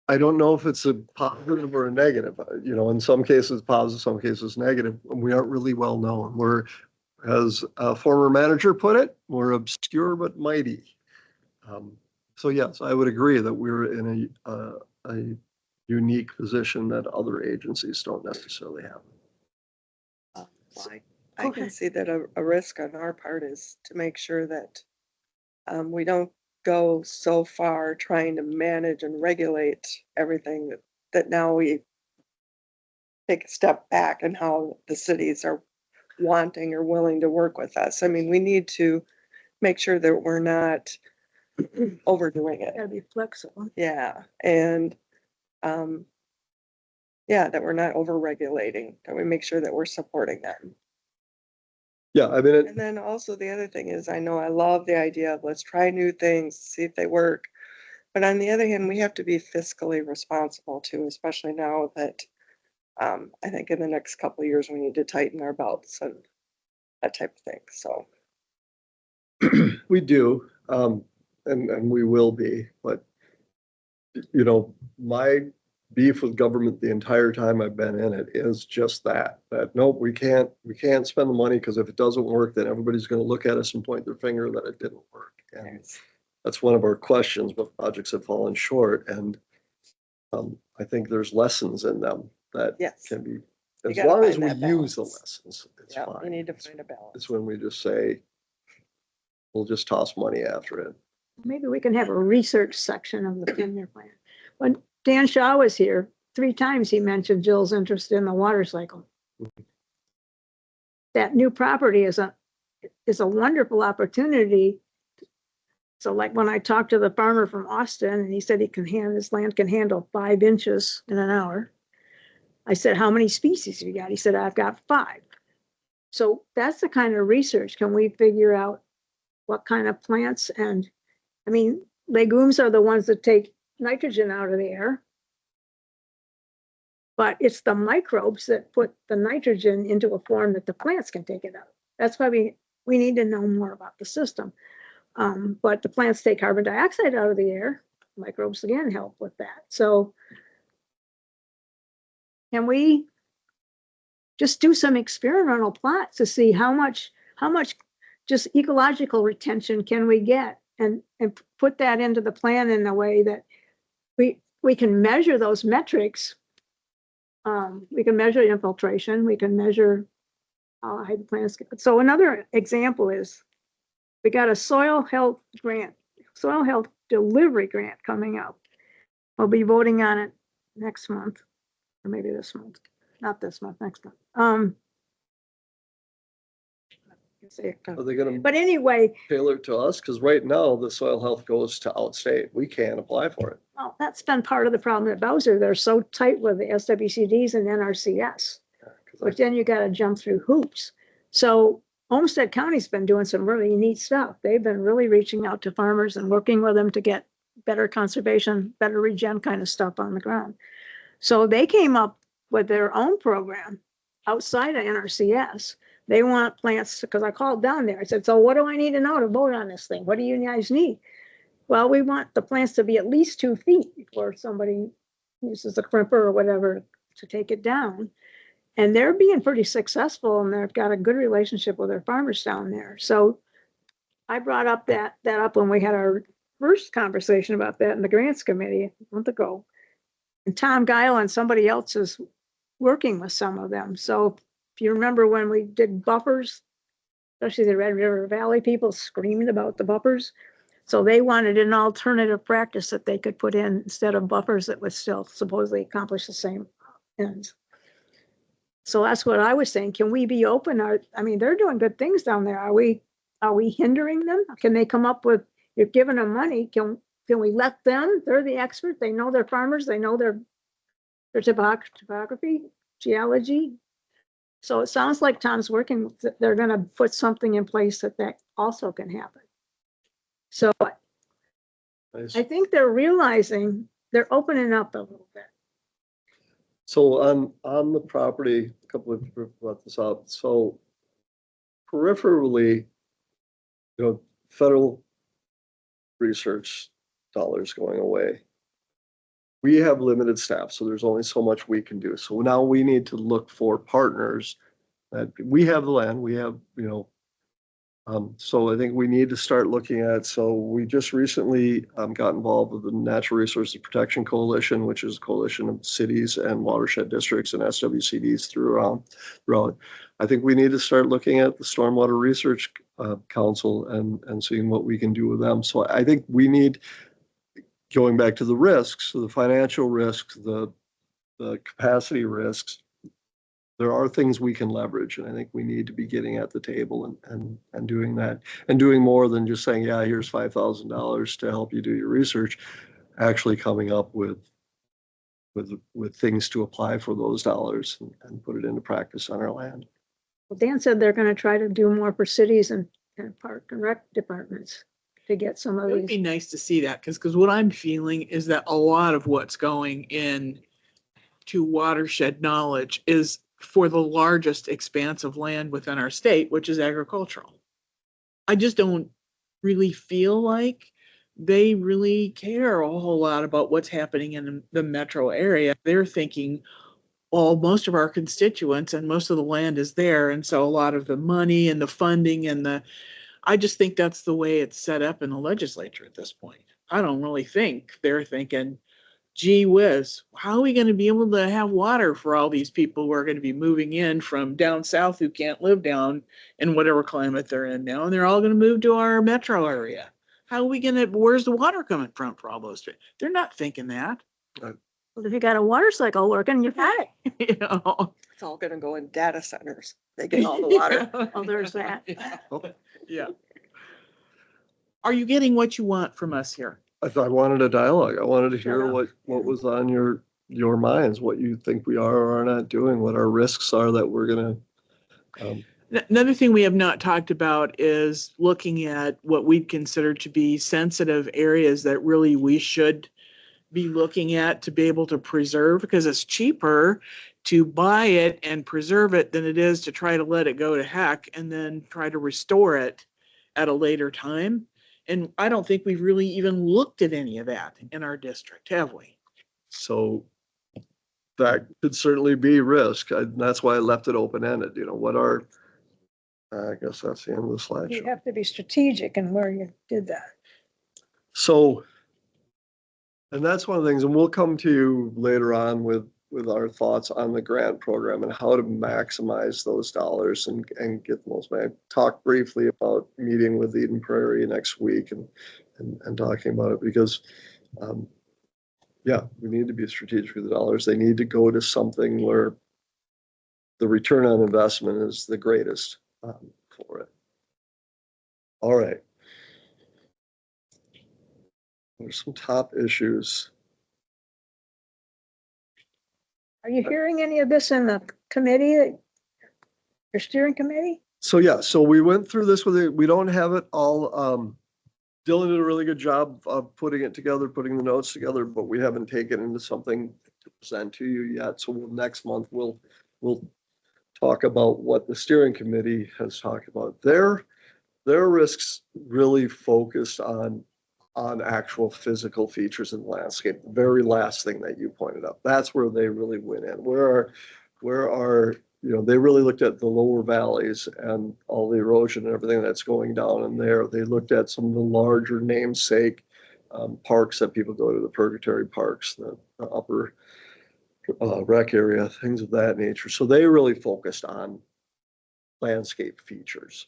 I don't know if it's a positive or a negative. You know, in some cases positive, some cases negative. We aren't really well known. We're, as a former manager put it, we're obscure but mighty. So yes, I would agree that we're in a unique position that other agencies don't necessarily have. Well, I can see that a risk on our part is to make sure that we don't go so far trying to manage and regulate everything that now we take a step back in how the cities are wanting or willing to work with us. I mean, we need to make sure that we're not overdoing it. Gotta be flexible. Yeah, and yeah, that we're not over regulating, that we make sure that we're supporting them. Yeah, I mean, And then also the other thing is, I know I love the idea of let's try new things, see if they work. But on the other hand, we have to be fiscally responsible too, especially now that I think in the next couple of years, we need to tighten our belts and that type of thing. So, we do, and we will be, but you know, my beef with government the entire time I've been in it is just that nope, we can't spend the money because if it doesn't work, then everybody's going to look at us and point their finger that it didn't work. And that's one of our questions, what projects have fallen short. And I think there's lessons in them that yes, can be, You as gotta long as find we that use the balance. lessons, it's yeah, we fine. need to find a balance. It's when we just say, we'll just toss money after it. Maybe we can have a research section of the 10-year plan. When Dan Shaw was here, 3 times he mentioned Jill's interest in the water cycle. That new property is a wonderful opportunity. So like when I talked to the farmer from Austin and he said his land can handle 5 inches in an hour. I said, how many species have you got? He said, I've got 5. So that's the kind of research. Can we figure out what kind of plants? And I mean, legumes are the ones that take nitrogen out of the air. But it's the microbes that put the nitrogen into a form that the plants can take it out. That's why we need to know more about the system. But the plants take carbon dioxide out of the air. Microbes again help with that. So can we just do some experimental plots to see how much just ecological retention can we get and put that into the plan in a way that we can measure those metrics. We can measure infiltration. We can measure how high the plants get. So another example is we got a soil health delivery grant coming up. We'll be voting on it next month, or maybe this month. Not this month, next month. Are they going to But anyway, tailor it to us? Because right now the soil health goes to outstate. We can't apply for it. well, that's been part of the problem at Bowser. They're so tight with the SWCDs and NRCS, but then you got to jump through hoops. So Olmsted County's been doing some really neat stuff. They've been really reaching out to farmers and working with them to get better conservation, better regen kind of stuff on the ground. So they came up with their own program outside of NRCS. They want plants, because I called down there. I said, so what do I need to know to vote on this thing? What do you guys need? Well, we want the plants to be at least 2 feet before somebody uses a crimper or whatever to take it down. And they're being pretty successful, and they've got a good relationship with their farmers down there. So I brought up that up when we had our first conversation about that in the grants committee a month ago. And Tom Guile and somebody else is working with some of them. So if you remember when we did buffers, especially the Red River Valley people screamed about the buffers. So they wanted an alternative practice that they could put in instead of buffers that would still supposedly accomplish the same ends. So that's what I was saying. Can we be open? I mean, they're doing good things down there. Are we hindering them? Can they come up with, you're giving them money, can we let them? They're the expert. They know their farmers. They know their topography, geology. So it sounds like Tom's working, they're going to put something in place that also can happen. So Nice. I think they're realizing they're opening up a little bit. So on the property, couple of people brought this up. So peripherally, federal research dollars going away. We have limited staff, so there's only so much we can do. So now we need to look for partners that we have the land, we have, so I think we need to start looking at, so we just recently got involved with the Natural Resources Protection Coalition, which is a coalition of cities and watershed districts and SWCDs throughout. I think we need to start looking at the Stormwater Research Council and seeing what we can do with them. So I think we need, going back to the risks, the financial risks, the capacity risks, there are things we can leverage, and I think we need to be getting at the table and doing that, and doing more than just saying, yeah, here's $5,000 to help you do your research, actually coming up with things to apply for those dollars and put it into practice on our land. Well, Dan said they're gonna try to do more for cities and park and rec departments to get some of It would be these. nice to see that, because what I'm feeling is that a lot of what's going in to watershed knowledge is for the largest expanse of land within our state, which is agricultural. I just don't really feel like they really care a whole lot about what's happening in the metro area. They're thinking, well, most of our constituents and most of the land is there. And so a lot of the money and the funding and I just think that's the way it's set up in the legislature at this point. I don't really think they're thinking, gee whiz, how are we going to be able to have water for all these people who are going to be moving in from down south who can't live down in whatever climate they're in now, and they're all going to move to our metro area? How are we going to, where's the water coming from for all those? They're not thinking that. Well, if you got a water cycle working, you've got it. You know? It's all gonna go in data centers. They get all the water. Oh, there's that. Yeah. Are you getting what you want from us here? I wanted a dialogue. I wanted to Shut hear up. what was on your minds, what you think we are or are not doing, what our risks are that we're gonna. Another thing we have not talked about is looking at what we'd consider to be sensitive areas that really we should be looking at to be able to preserve, because it's cheaper to buy it and preserve it than it is to try to let it go to heck and then try to restore it at a later time. And I don't think we've really even looked at any of that in our district, have we? So that could certainly be risk. That's why I left it open-ended, what are, I guess that's the end of the slide You show. have to be strategic in where you did that. So, and that's one of the things, and we'll come to you later on with our thoughts on the grant program and how to maximize those dollars and get the most. I talked briefly about meeting with Eden Prairie next week and talking about it because, yeah, we need to be strategic with the dollars. They need to go to something where the return on investment is the greatest for it. All right. There's some top issues. Are you hearing any of this in the committee, your steering committee? So yeah, so we went through this with it. We don't have it all. Dylan did a really good job of putting it together, putting the notes together, but we haven't taken it into something to present to you yet. So next month we'll talk about what the steering committee has talked about. Their risks really focused on actual physical features in the landscape. The very last thing that you pointed out, that's where they really went in. They really looked at the lower valleys and all the erosion and everything that's going down in there. They looked at some of the larger namesake parks that people go to, the purgatory parks, the upper rec area, things of that nature. So they really focused on landscape features.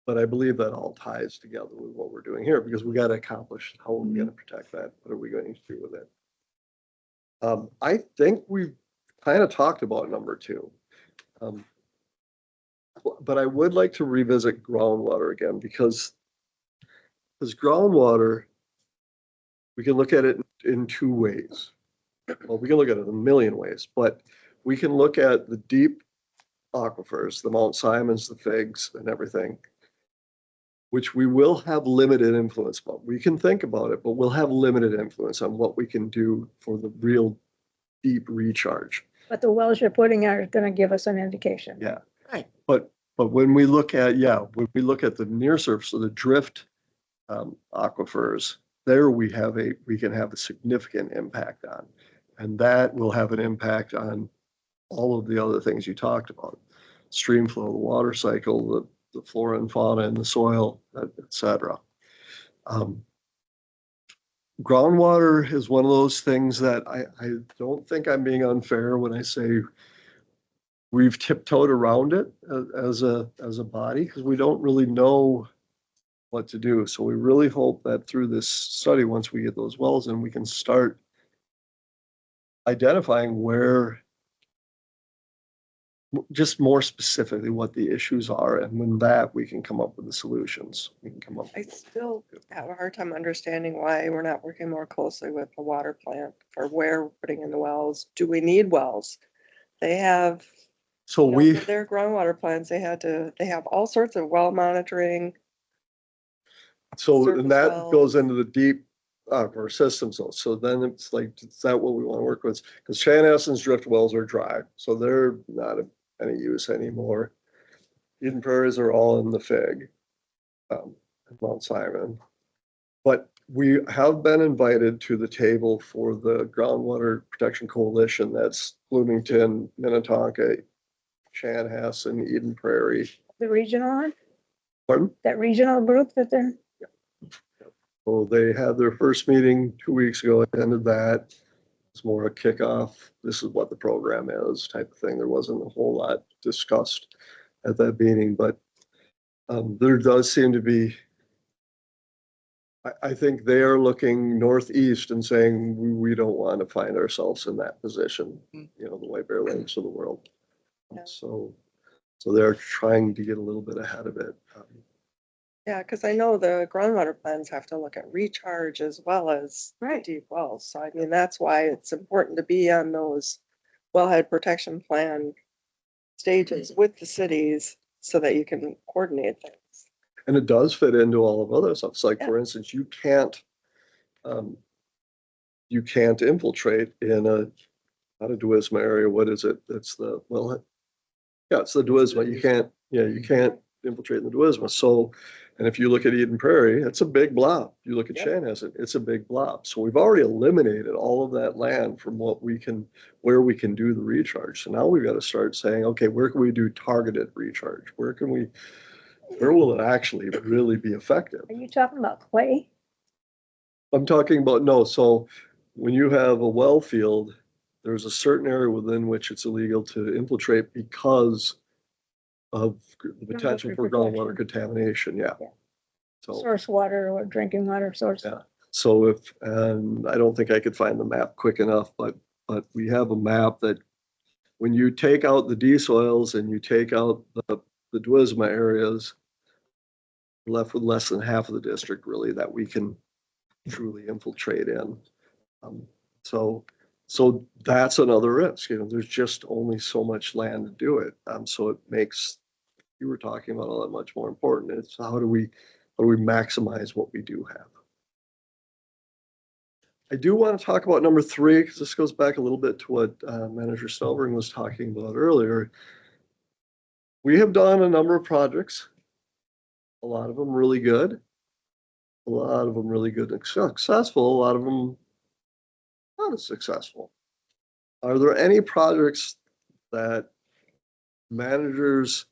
But I believe that all ties together with what we're doing here because we got to accomplish how are we going to protect that? What are we going to do with it? I think we've kind of talked about number two. But I would like to revisit groundwater again because groundwater, we can look at it in two ways. Well, we can look at it in a million ways, but we can look at the deep aquifers, the Mount Simons, the Figs, and everything, which we will have limited influence on. We can think about it, but we'll have limited influence on what we can do for the real deep recharge. But the wells you're putting are gonna give us an indication. Yeah. Right. But when we look at, when we look at the near surface, so the drift aquifers, there we can have a significant impact on. And that will have an impact on all of the other things you talked about. Stream flow, the water cycle, the flora and fauna in the soil, et cetera. Groundwater is one of those things that I don't think I'm being unfair when I say we've tiptoed around it as a body, because we don't really know what to do. So we really hope that through this study, once we get those wells in, we can start identifying where, just more specifically what the issues are. And when that, we can come up with the solutions. We can come up. I still have a hard time understanding why we're not working more closely with the water plant for where we're putting in the wells. Do we need wells? They have, So we, for their groundwater plants, they have all sorts of well monitoring. so surface and that wells. goes into the deep aquifer systems. So then it's like, is that what we want to work with? Because Chanhasen's drift wells are dry, so they're not of any use anymore. Eden Prairies are all in the Fig, Mount Simon. But we have been invited to the table for the Groundwater Protection Coalition. That's Bloomington, Minnetonka, Chanhassen, Eden Prairie. The regional one, Pardon? that regional group that they're, So they had their first meeting 2 weeks ago, attended that. It's more a kickoff. This is what the program is type of thing. There wasn't a whole lot discussed at that meeting, but there does seem to be, I think they are looking northeast and saying, we don't want to find ourselves in that position, you know, the White Bear Lakes of the world. Yeah. So they're trying to get a little bit ahead of it. Yeah, because I know the groundwater plans have to look at recharge as well as Right. deep wells. So I mean, that's why it's important to be on those wellhead protection plan stages with the cities so that you can coordinate things. And it does fit into all of other stuff. It's like, Yeah. for instance, you can't infiltrate in not a Duisma area. What is it? It's the, well, yeah, it's the Duisma. You can't infiltrate in the Duisma. So, and if you look at Eden Prairie, it's a big blob. You look at Yep. Chanhassen, it's a big blob. So we've already eliminated all of that land from where we can do the recharge. So now we've got to start saying, okay, where can we do targeted recharge? Where will it actually really be effective? are you talking about clay? I'm talking about, no, so when you have a well field, there's a certain area within which it's illegal to infiltrate because of the potential for groundwater contamination, yeah. Yeah. So, Source water or drinking water source? yeah. So and I don't think I could find the map quick enough, but we have a map that when you take out the D soils and you take out the Duisma areas, we're left with less than half of the district really that we can truly infiltrate in. So that's another risk. You know, there's just only so much land to do it. So it makes, you were talking about all that much more important. It's how do we maximize what we do have? I do want to talk about number 3, because this goes back a little bit to what Manager Snellring was talking about earlier. We have done a number of projects, a lot of them really good, a lot of them really good and successful, a lot of them not as successful. Are there any projects that managers,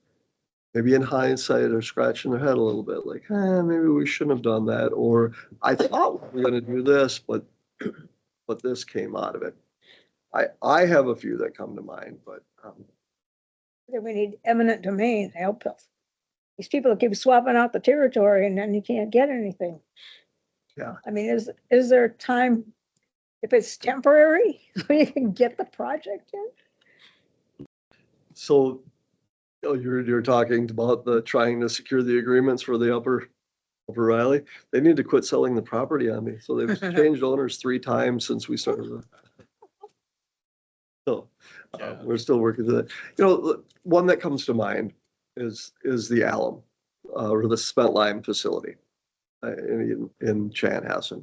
maybe in hindsight, are scratching their head a little bit, like, maybe we shouldn't have done that, or I thought we were going to do this, but this came out of it? I have a few that come to mind, but Then we need eminent domain to help us. These people keep swapping out the territory and then you can't get anything. Yeah. I mean, is there time, if it's temporary, so you can get the project in? so you're talking about trying to secure the agreements for the upper Riley. They need to quit selling the property on me. So they've changed owners 3 times since we started. So we're still working through that. You know, one that comes to mind is the alum or the spent lime facility in Chanhassen.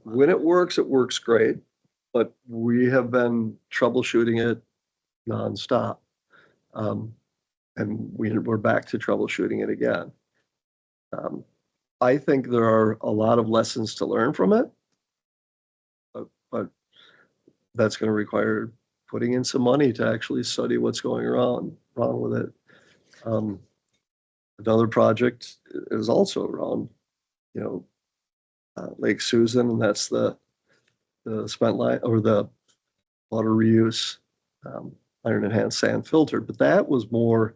When it works great, but we have been troubleshooting it nonstop. And we're back to troubleshooting it again. I think there are a lot of lessons to learn from it, but that's going to require putting in some money to actually study what's going wrong with it. Another project is also around, Lake Susan, and that's the spent line or the water reuse, iron enhanced sand filter. But that was more,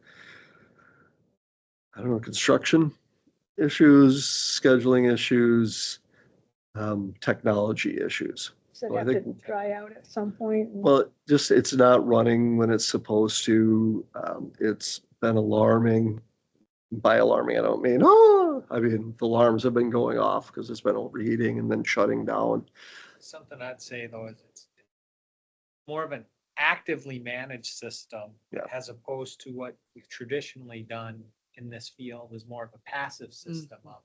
I don't know, construction issues, scheduling issues, technology issues. So So I it have to think- dry out at some point. Well, just it's not running when it's supposed to. It's been alarming. By alarming, I don't mean, I mean, the alarms have been going off because it's been overheating and then shutting down. Something I'd say though is it's more of an actively managed system Yeah. as opposed to what we've traditionally done in this field is more of a passive system of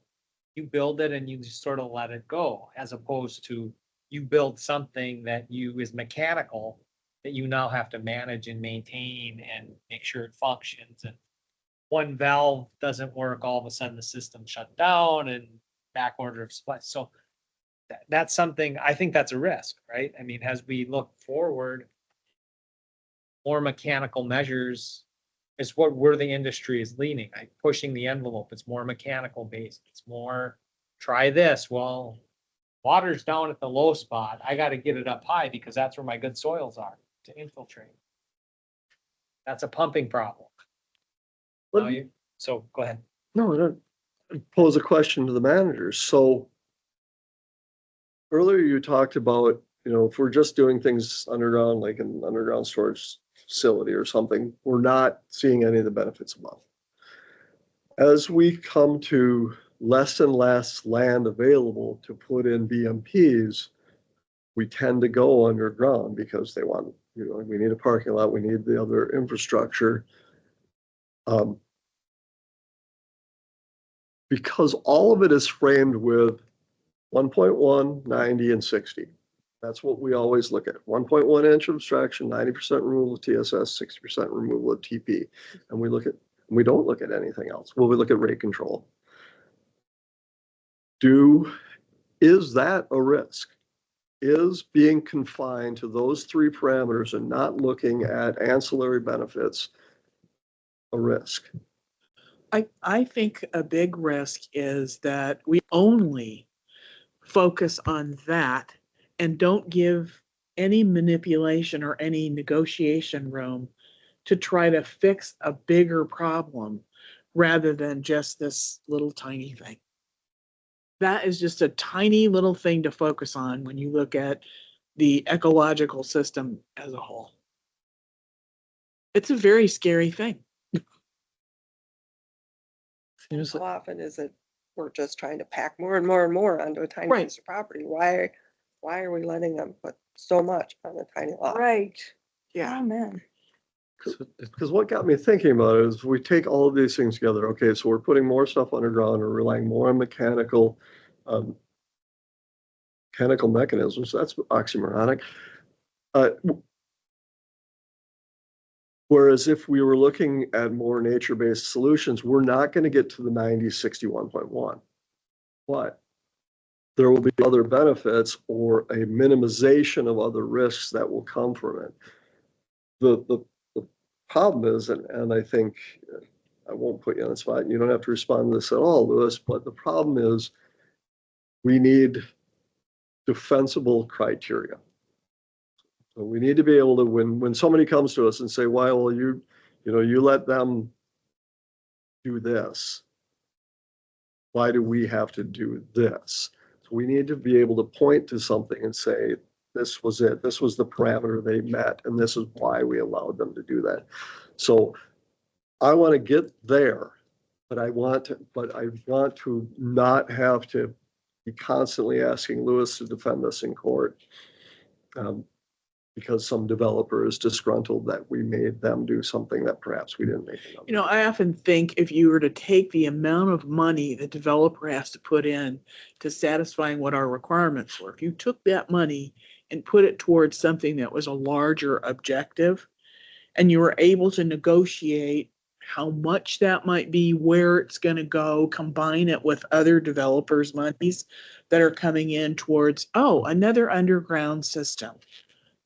you build it and you just sort of let it go, as opposed to you build something that is mechanical that you now have to manage and maintain and make sure it functions. And one valve doesn't work, all of a sudden the system shut down and back order of supply. So that's something, I think that's a risk, right? I mean, as we look forward, more mechanical measures is where the industry is leaning, like pushing the envelope. It's more mechanical based. It's more, try this. Well, water's down at the low spot. I got to get it up high because that's where my good soils are to infiltrate. That's a pumping problem. Now so go ahead. No, I don't pose a question to the managers. So earlier you talked about, if we're just doing things underground, like an underground storage facility or something, we're not seeing any of the benefits above. As we come to less and less land available to put in BMPs, we tend to go underground because they want, we need a parking lot, we need the other infrastructure. Because all of it is framed with 1.1, 90, and 60. That's what we always look at. 1.1 inch abstraction, 90% removal of TSS, 60% removal of TP. And we don't look at anything else. Well, we look at rate control. Is that a risk? Is being confined to those three parameters and not looking at ancillary benefits a risk? I think a big risk is that we only focus on that and don't give any manipulation or any negotiation room to try to fix a bigger problem rather than just this little tiny thing. That is just a tiny little thing to focus on when you look at the ecological system as a whole. It's a very scary thing. Seems How like- often is it, we're just trying to pack more and more and more onto a tiny Right. piece of property? Why are we letting them put so much on a tiny lot? Right. Yeah. Oh, man. Because what got me thinking about it is we take all of these things together. Okay, so we're putting more stuff underground, we're relying more on mechanical mechanisms. That's oxymoronic. Whereas if we were looking at more nature-based solutions, we're not going to get to the 90-61.1. But there will be other benefits or a minimization of other risks that will come from it. The problem is, and I think I won't put you on the spot, and you don't have to respond to this at all, Louis, but the problem is we need defensible criteria. So we need to be able to, when somebody comes to us and say, why, well, you let them do this. Why do we have to do this? So we need to be able to point to something and say, this was it. This was the parameter they met, and this is why we allowed them to do that. So I want to get there, but I want to not have to be constantly asking Louis to defend us in court. Because some developer is disgruntled that we made them do something that perhaps we didn't make them. I often think if you were to take the amount of money the developer has to put in to satisfying what our requirements were, if you took that money and put it towards something that was a larger objective, and you were able to negotiate how much that might be, where it's gonna go, combine it with other developers' monies that are coming in towards, oh, another underground system.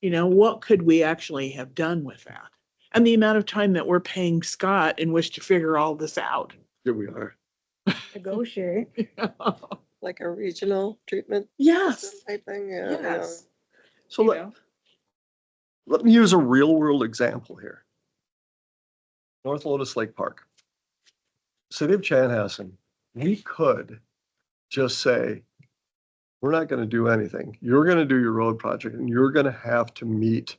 You know, what could we actually have done with that? And the amount of time that we're paying Scott in which to figure all this out. Here we are. Negotiate. Like a regional treatment Yes, system type thing, yeah. I know. yes. So You let, know. let me use a real world example here. North Lotus Lake Park. City of Chanhassen, we could just say, we're not going to do anything. You're going to do your road project and you're going to have to meet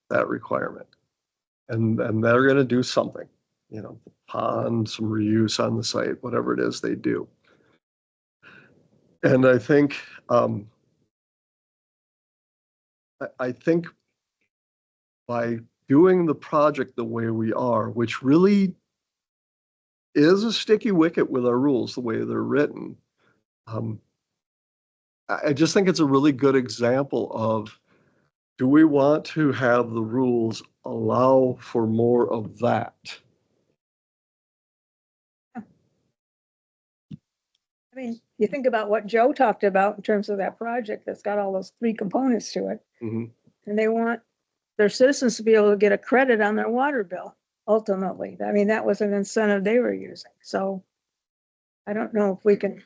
that requirement. And they're going to do something, you know, pond, some reuse on the site, whatever it is they do. And I think, I think by doing the project the way we are, which really is a sticky wicket with our rules, the way they're written, I just think it's a really good example of, do we want to have the rules allow for more of that? I mean, you think about what Joe talked about in terms of that project that's got all those three components to it. Mhm. And they want their citizens to be able to get a credit on their water bill, ultimately. I mean, that was an incentive they were using. So I don't know if we can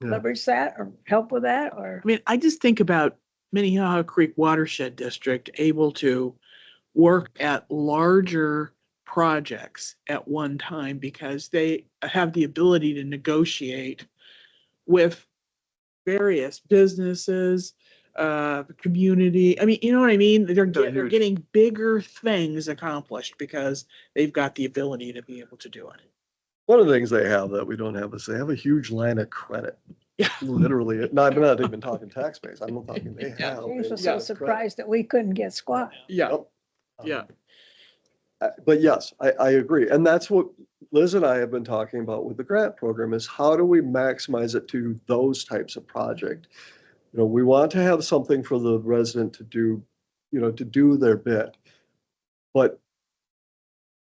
Yeah. leverage that or help with that or. I mean, I just think about Minnehaha Creek Watershed District able to work at larger projects at one time because they have the ability to negotiate with various businesses, community. I mean, you know what I mean? They're huge. getting bigger things accomplished because they've got the ability to be able to do it. One of the things they have that we don't have is they have a huge line of credit. Yeah. Literally, not, I'm not even talking tax base. I'm not talking, they have. James a was lot so of surprised that we couldn't get squat. Yeah, credit. yeah. But yes, I agree. And that's what Liz and I have been talking about with the grant program is how do we maximize it to those types of project? You know, we want to have something for the resident to do, you know, to do their bit. But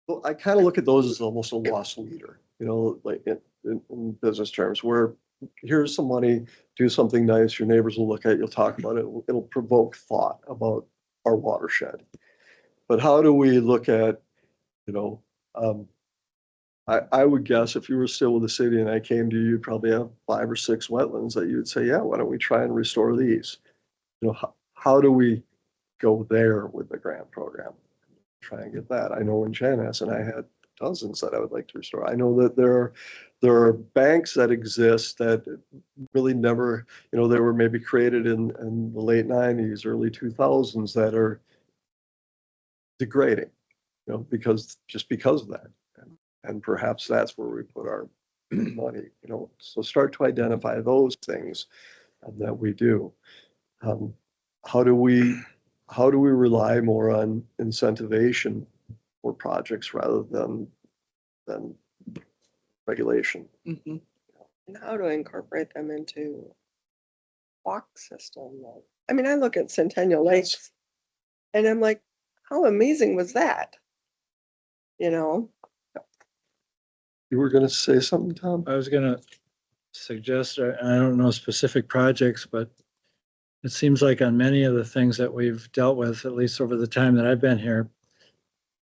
well, I kind of look at those as almost a lost leader, you know, like in business terms, where here's some money, do something nice, your neighbors will look at it, you'll talk about it, it'll provoke thought about our watershed. But how do we look at, you know, I would guess if you were still with the city and I came to you, you'd probably have 5 or 6 wetlands that you'd say, yeah, why don't we try and restore these? You know, how do we go there with the grant program? Try and get that. I know in Chanhassen, I had dozens that I would like to restore. I know that there are banks that exist that really never, you know, they were maybe created in the late 90s, early 2000s that are degrading, you know, because of that. And perhaps that's where we put our money, you know, so start to identify those things that we do. How do we rely more on incentivization for projects rather than regulation? Mhm. And how to incorporate them into walk system. I mean, I look at Centennial Lakes and I'm like, how amazing was that? You know, You were going to say something, Tom? I was gonna suggest, I don't know specific projects, but it seems like on many of the things that we've dealt with, at least over the time that I've been here,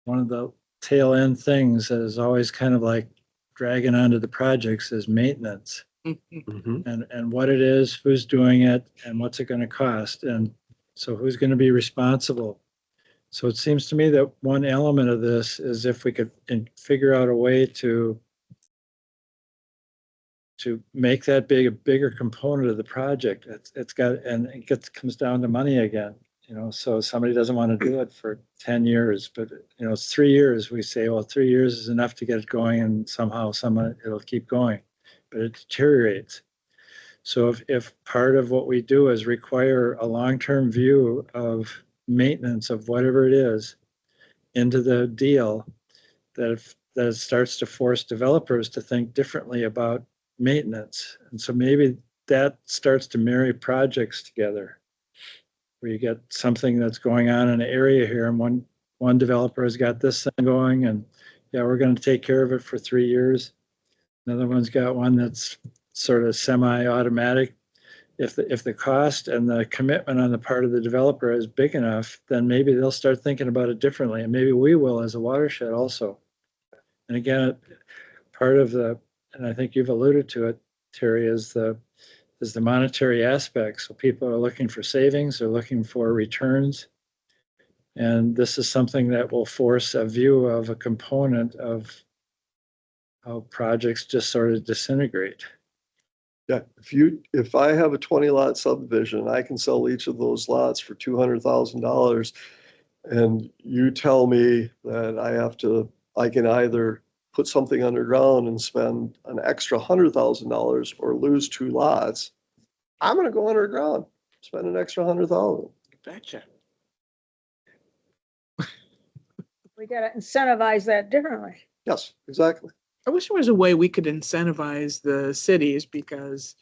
one of the tail end things that is always kind of like dragging onto the projects is maintenance Mhm. Mhm. and what it is, who's doing it, and what's it gonna cost, and so who's gonna be responsible? So it seems to me that one element of this is if we could figure out a way to make that a bigger component of the project. It's got, and comes down to money again, you know, so somebody doesn't want to do it for 10 years, but you know, it's 3 years. We say, well, 3 years is enough to get it going and somehow it'll keep going, but it deteriorates. So if part of what we do is require a long-term view of maintenance of whatever it is into the deal, that it starts to force developers to think differently about maintenance. And so maybe that starts to marry projects together, where you get something that's going on in an area here, and one one developer has got this thing going and, yeah, we're going to take care of it for 3 years. Another one's got one that's sort of semi-automatic. If the cost and the commitment on the part of the developer is big enough, then maybe they'll start thinking about it differently, and maybe we will as a watershed also. And again, part of the, and I think you've alluded to it, Terry, is the monetary aspect. So people are looking for savings, they're looking for returns. And this is something that will force a view of a component of how projects just sort of disintegrate. Yeah, if I have a 20 lot subdivision, I can sell each of those lots for $200,000. And you tell me that I can either put something underground and spend an extra $100,000 or lose 2 lots. I'm gonna go underground, spend an extra 100,000. Betcha. We gotta incentivize that differently. Yes, exactly. I wish there was a way we could incentivize the cities, because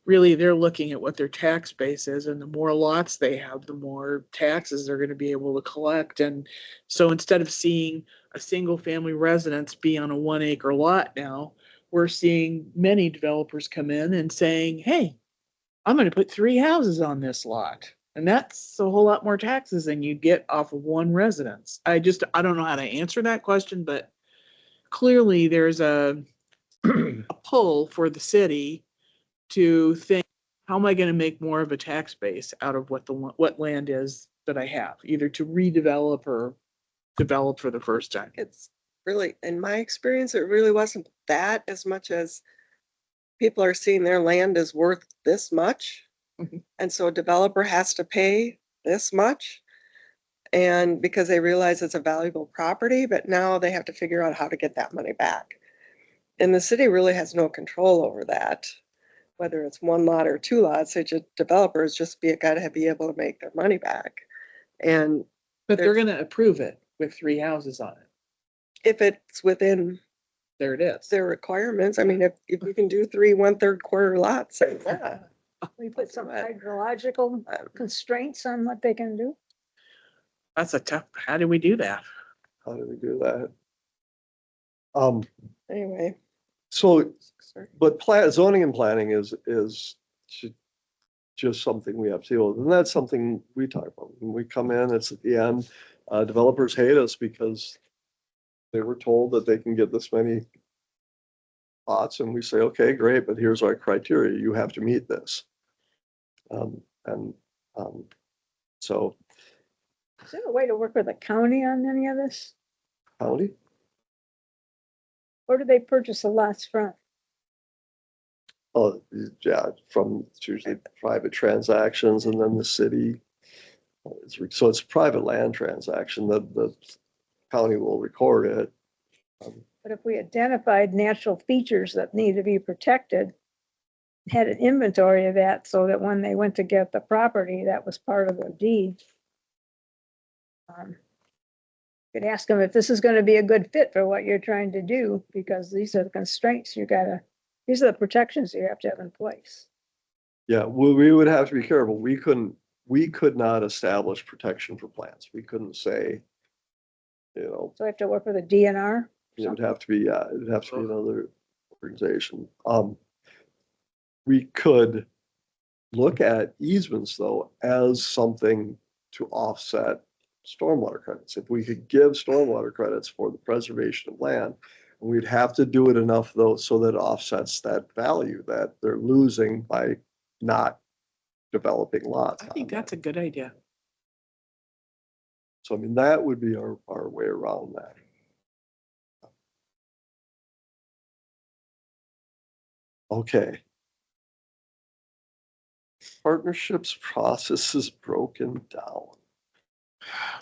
really they're looking at what their tax base is, and the more lots they have, the more taxes they're going to be able to collect. And so instead of seeing a single family residence be on a 1 acre lot now, we're seeing many developers come in and saying, hey, I'm going to put 3 houses on this lot. And that's a whole lot more taxes than you get off of one residence. I don't know how to answer that question, but clearly there's a pull for the city to think, how am I going to make more of a tax base out of what land is that I have, either to redevelop or develop for the first time. It's really, in my experience, it really wasn't that as much as people are seeing their land is worth this much. Mhm. And so a developer has to pay this much. And because they realize it's a valuable property, but now they have to figure out how to get that money back. And the city really has no control over that, whether it's 1 lot or 2 lots. Developers just gotta be able to make their money back. And But they're going to approve it with 3 houses on it. if it's within There it is. their requirements, I mean, if you can do 3 1/3 quarter lots, yeah. We put some Right. hydrological constraints on what they can do. That's a tough, how do we do that? How do we do that? Anyway, So, sorry. but zoning and planning is just something we have to deal with. And that's something we talk about. When we come in, it's at the end. Developers hate us because they were told that they can get this many lots, and we say, okay, great, but here's our criteria. You have to meet this. And so Is there a way to work with the county on any of this? county, Where do they purchase the lots from? oh, yeah, it's usually private transactions, and then the city. So it's a private land transaction that the county will record it. But if we identified natural features that need to be protected, had an inventory of that so that when they went to get the property, that was part of the deed. Could ask them if this is gonna be a good fit for what you're trying to do, because these are the constraints these are the protections you have to have in place. Yeah, we would have to be careful. We could not establish protection for plants. We couldn't say, So I have to work with a DNR. it would have to be, it'd have to be another organization. We could look at easements though as something to offset stormwater credits. If we could give stormwater credits for the preservation of land, we'd have to do it enough though, so that it offsets that value that they're losing by not developing lots. I think that's a good idea. So I mean, that would be our way around that. Okay. Partnerships process is broken down.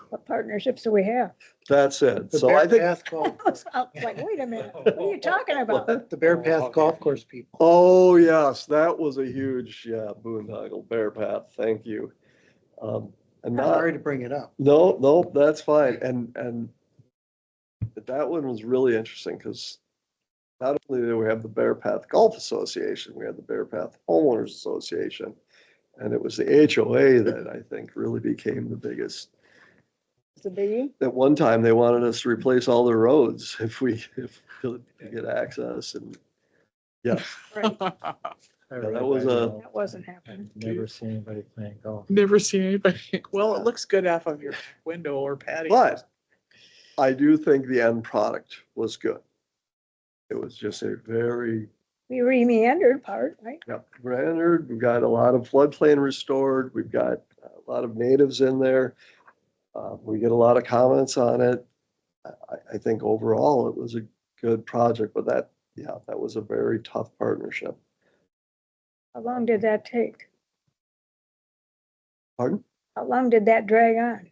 What partnerships do we have? That's it. The So Bear I think, Path Golf, I was like, wait a minute, what are you talking about? the Bear Path Golf Course people. oh yes, that was a huge, boondoggle, bear path. Thank you. And not, Sorry to bring it up. no, that's fine. And that one was really interesting because not only did we have the Bear Path Golf Association, we had the Bear Path Homeowners Association. And it was the HOA that I think really became the biggest It's a biggie. At one time, they wanted us to replace all the roads if to get access and, yes. Right. I Yeah, ride that was by a- golf. That wasn't happening. I've never seen anybody playing golf. Never seen anybody. Well, it looks good off of your window or patio. But I do think the end product was good. It was just a very, We re-meandered part, right? Brainerd, we've got a lot of floodplain restored. We've got a lot of natives in there. We get a lot of comments on it. I think overall it was a good project, but that was a very tough partnership. How long did that take? Pardon? How long did that drag on?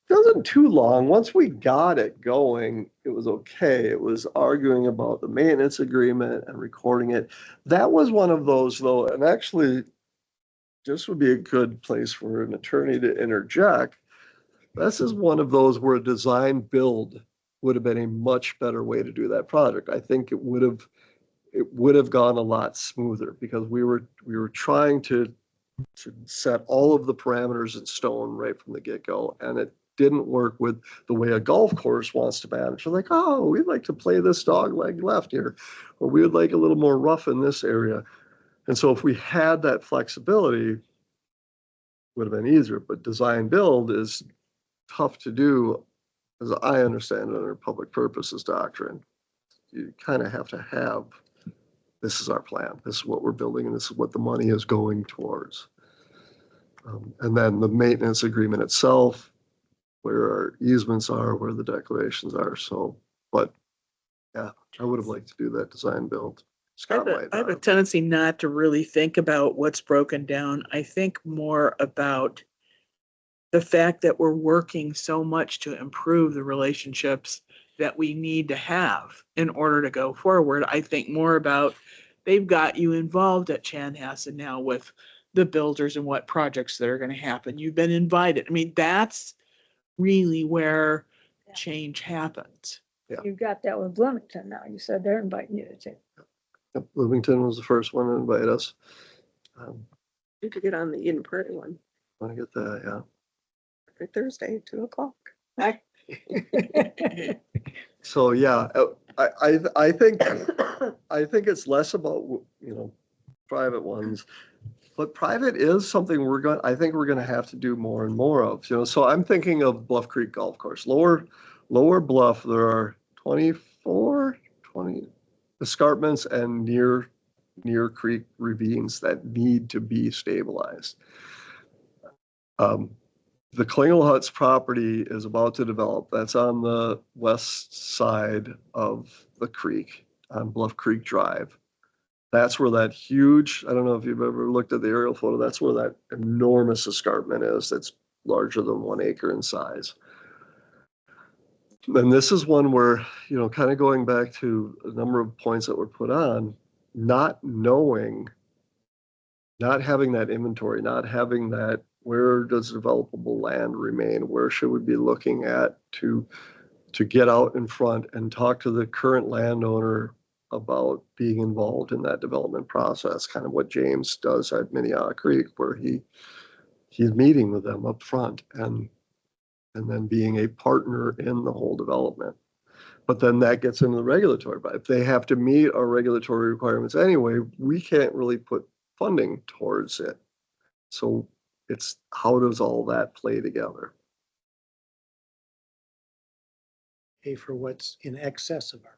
It wasn't too long. Once we got it going, it was okay. It was arguing about the maintenance agreement and recording it. That was one of those though, and actually this would be a good place for an attorney to interject. This is one of those where a design build would have been a much better way to do that project. I think it would have gone a lot smoother because we were trying to set all of the parameters in stone right from the get-go, and it didn't work with the way a golf course wants to manage. They're like, oh, we'd like to play this dog leg left here, or we would like a little more rough in this area. And so if we had that flexibility, it would have been easier. But design build is tough to do, as I understand it, under public purposes doctrine. You kind of have to have, this is our plan, this is what we're building, and this is what the money is going towards. And then the maintenance agreement itself, where our easements are, where the declarations are. So, but yeah, I would have liked to do that design build. Scott might I have a not. tendency not to really think about what's broken down. I think more about the fact that we're working so much to improve the relationships that we need to have in order to go forward. I think more about they've got you involved at Chanhassen now with the builders and what projects that are going to happen. You've been invited. I mean, that's really where Yeah. change happens. Yeah. You've got that with Bloomington now. You said they're inviting you to take. Yep, Bloomington was the first one to invite us. Need to get on the Eden Prairie one Want to get that, yeah. every Thursday, 2:00. So, yeah, I think it's less about, private ones. But private is something I think we're gonna have to do more and more of, so I'm thinking of Bluff Creek Golf Course, lower Bluff, there are 20 escarpments and near creek ravines that need to be stabilized. The Klingel Huts property is about to develop. That's on the west side of the creek on Bluff Creek Drive. That's where that huge, I don't know if you've ever looked at the aerial photo, that's where that enormous escarpment is. That's larger than 1 acre in size. And this is one where, kind of going back to a number of points that were put on, not knowing, not having that inventory, not having that, where does developable land remain? Where should we be looking at to get out in front and talk to the current landowner about being involved in that development process, kind of what James does at Minnehaha Creek, where he's meeting with them up front and then being a partner in the whole development. But then that gets into the regulatory, but if they have to meet our regulatory requirements anyway, we can't really put funding towards it. So it's, how does all that play together? Pay for what's in excess of our.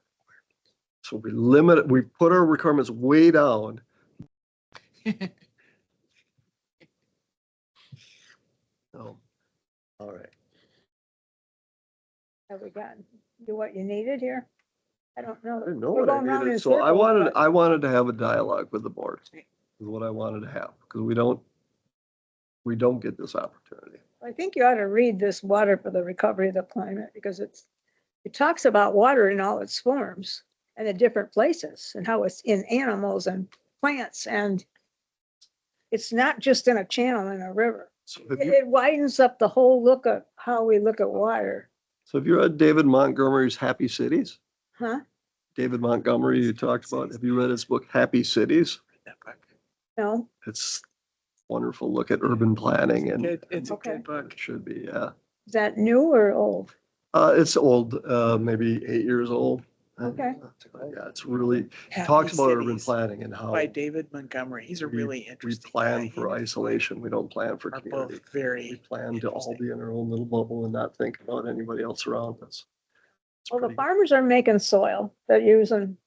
So we put our requirements way down. Oh, all right. Have we gotten, do what you needed here? I don't know. I didn't know We're what I going round in needed, so I circles, but wanted to have a dialogue with the board, is what I wanted to have, because we don't get this opportunity. I think you ought to read this Water for the Recovery of the Climate, because it talks about water in all its forms and the different places and how it's in animals and plants, and it's not just in a channel in a river. So It widens up the whole look of how we look at water. have you read David Montgomery's Happy Cities? Huh? David Montgomery, you talked about, have you read his book, Happy Cities? No? It's wonderful look at urban planning and It's a Okay. good book. it should be, yeah. Is that new or old? It's old, maybe 8 years old. Okay. Yeah, it's really, Happy talks about urban Cities planning and how by David Montgomery. He's a we- really we interesting plan guy. for He and his wife isolation. We don't plan for Are community. both very We plan to all interesting. be in our own little bubble and not think about anybody else around us. It's Well, the pretty- farmers are making soil. They're using,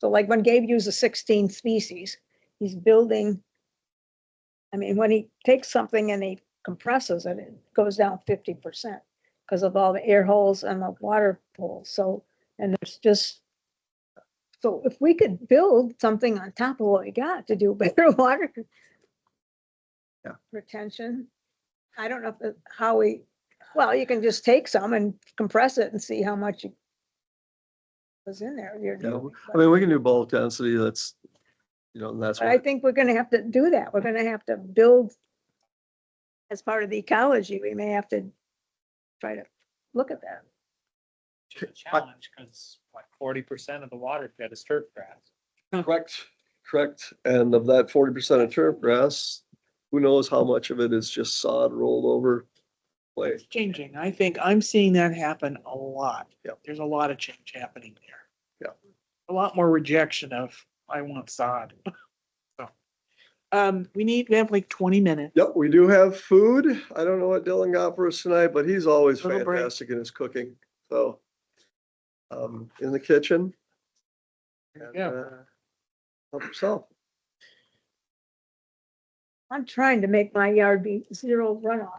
so like when Gabe uses 16 species, he's building. I mean, when he takes something and he compresses it, it goes down 50% because of all the air holes and the water pools. So, and there's just, so if we could build something on top of what we got to do better water Yeah. retention, I don't know if, how we, well, you can just take some and compress it and see how much was in there. Yeah, I mean, we can do bulk density. That's, and that's But I what, think we're gonna have to do that. We're gonna have to build as part of the ecology. We may have to try to look at that. It's a challenge, because like 40% of the watershed is turf grass. correct. And of that 40% of turf grass, who knows how much of it is just sod rolled over clay. It's changing. I think I'm seeing that happen a lot. Yep. There's a lot of change happening there. Yep. A lot more rejection of, I want sod. So, we have like 20 minutes. Yep, we do have food. I don't know what Dylan got for us tonight, but he's always Little break. fantastic in his cooking. So, in the kitchen. There And, you go. help yourself. I'm trying to make my yard be zero runoff.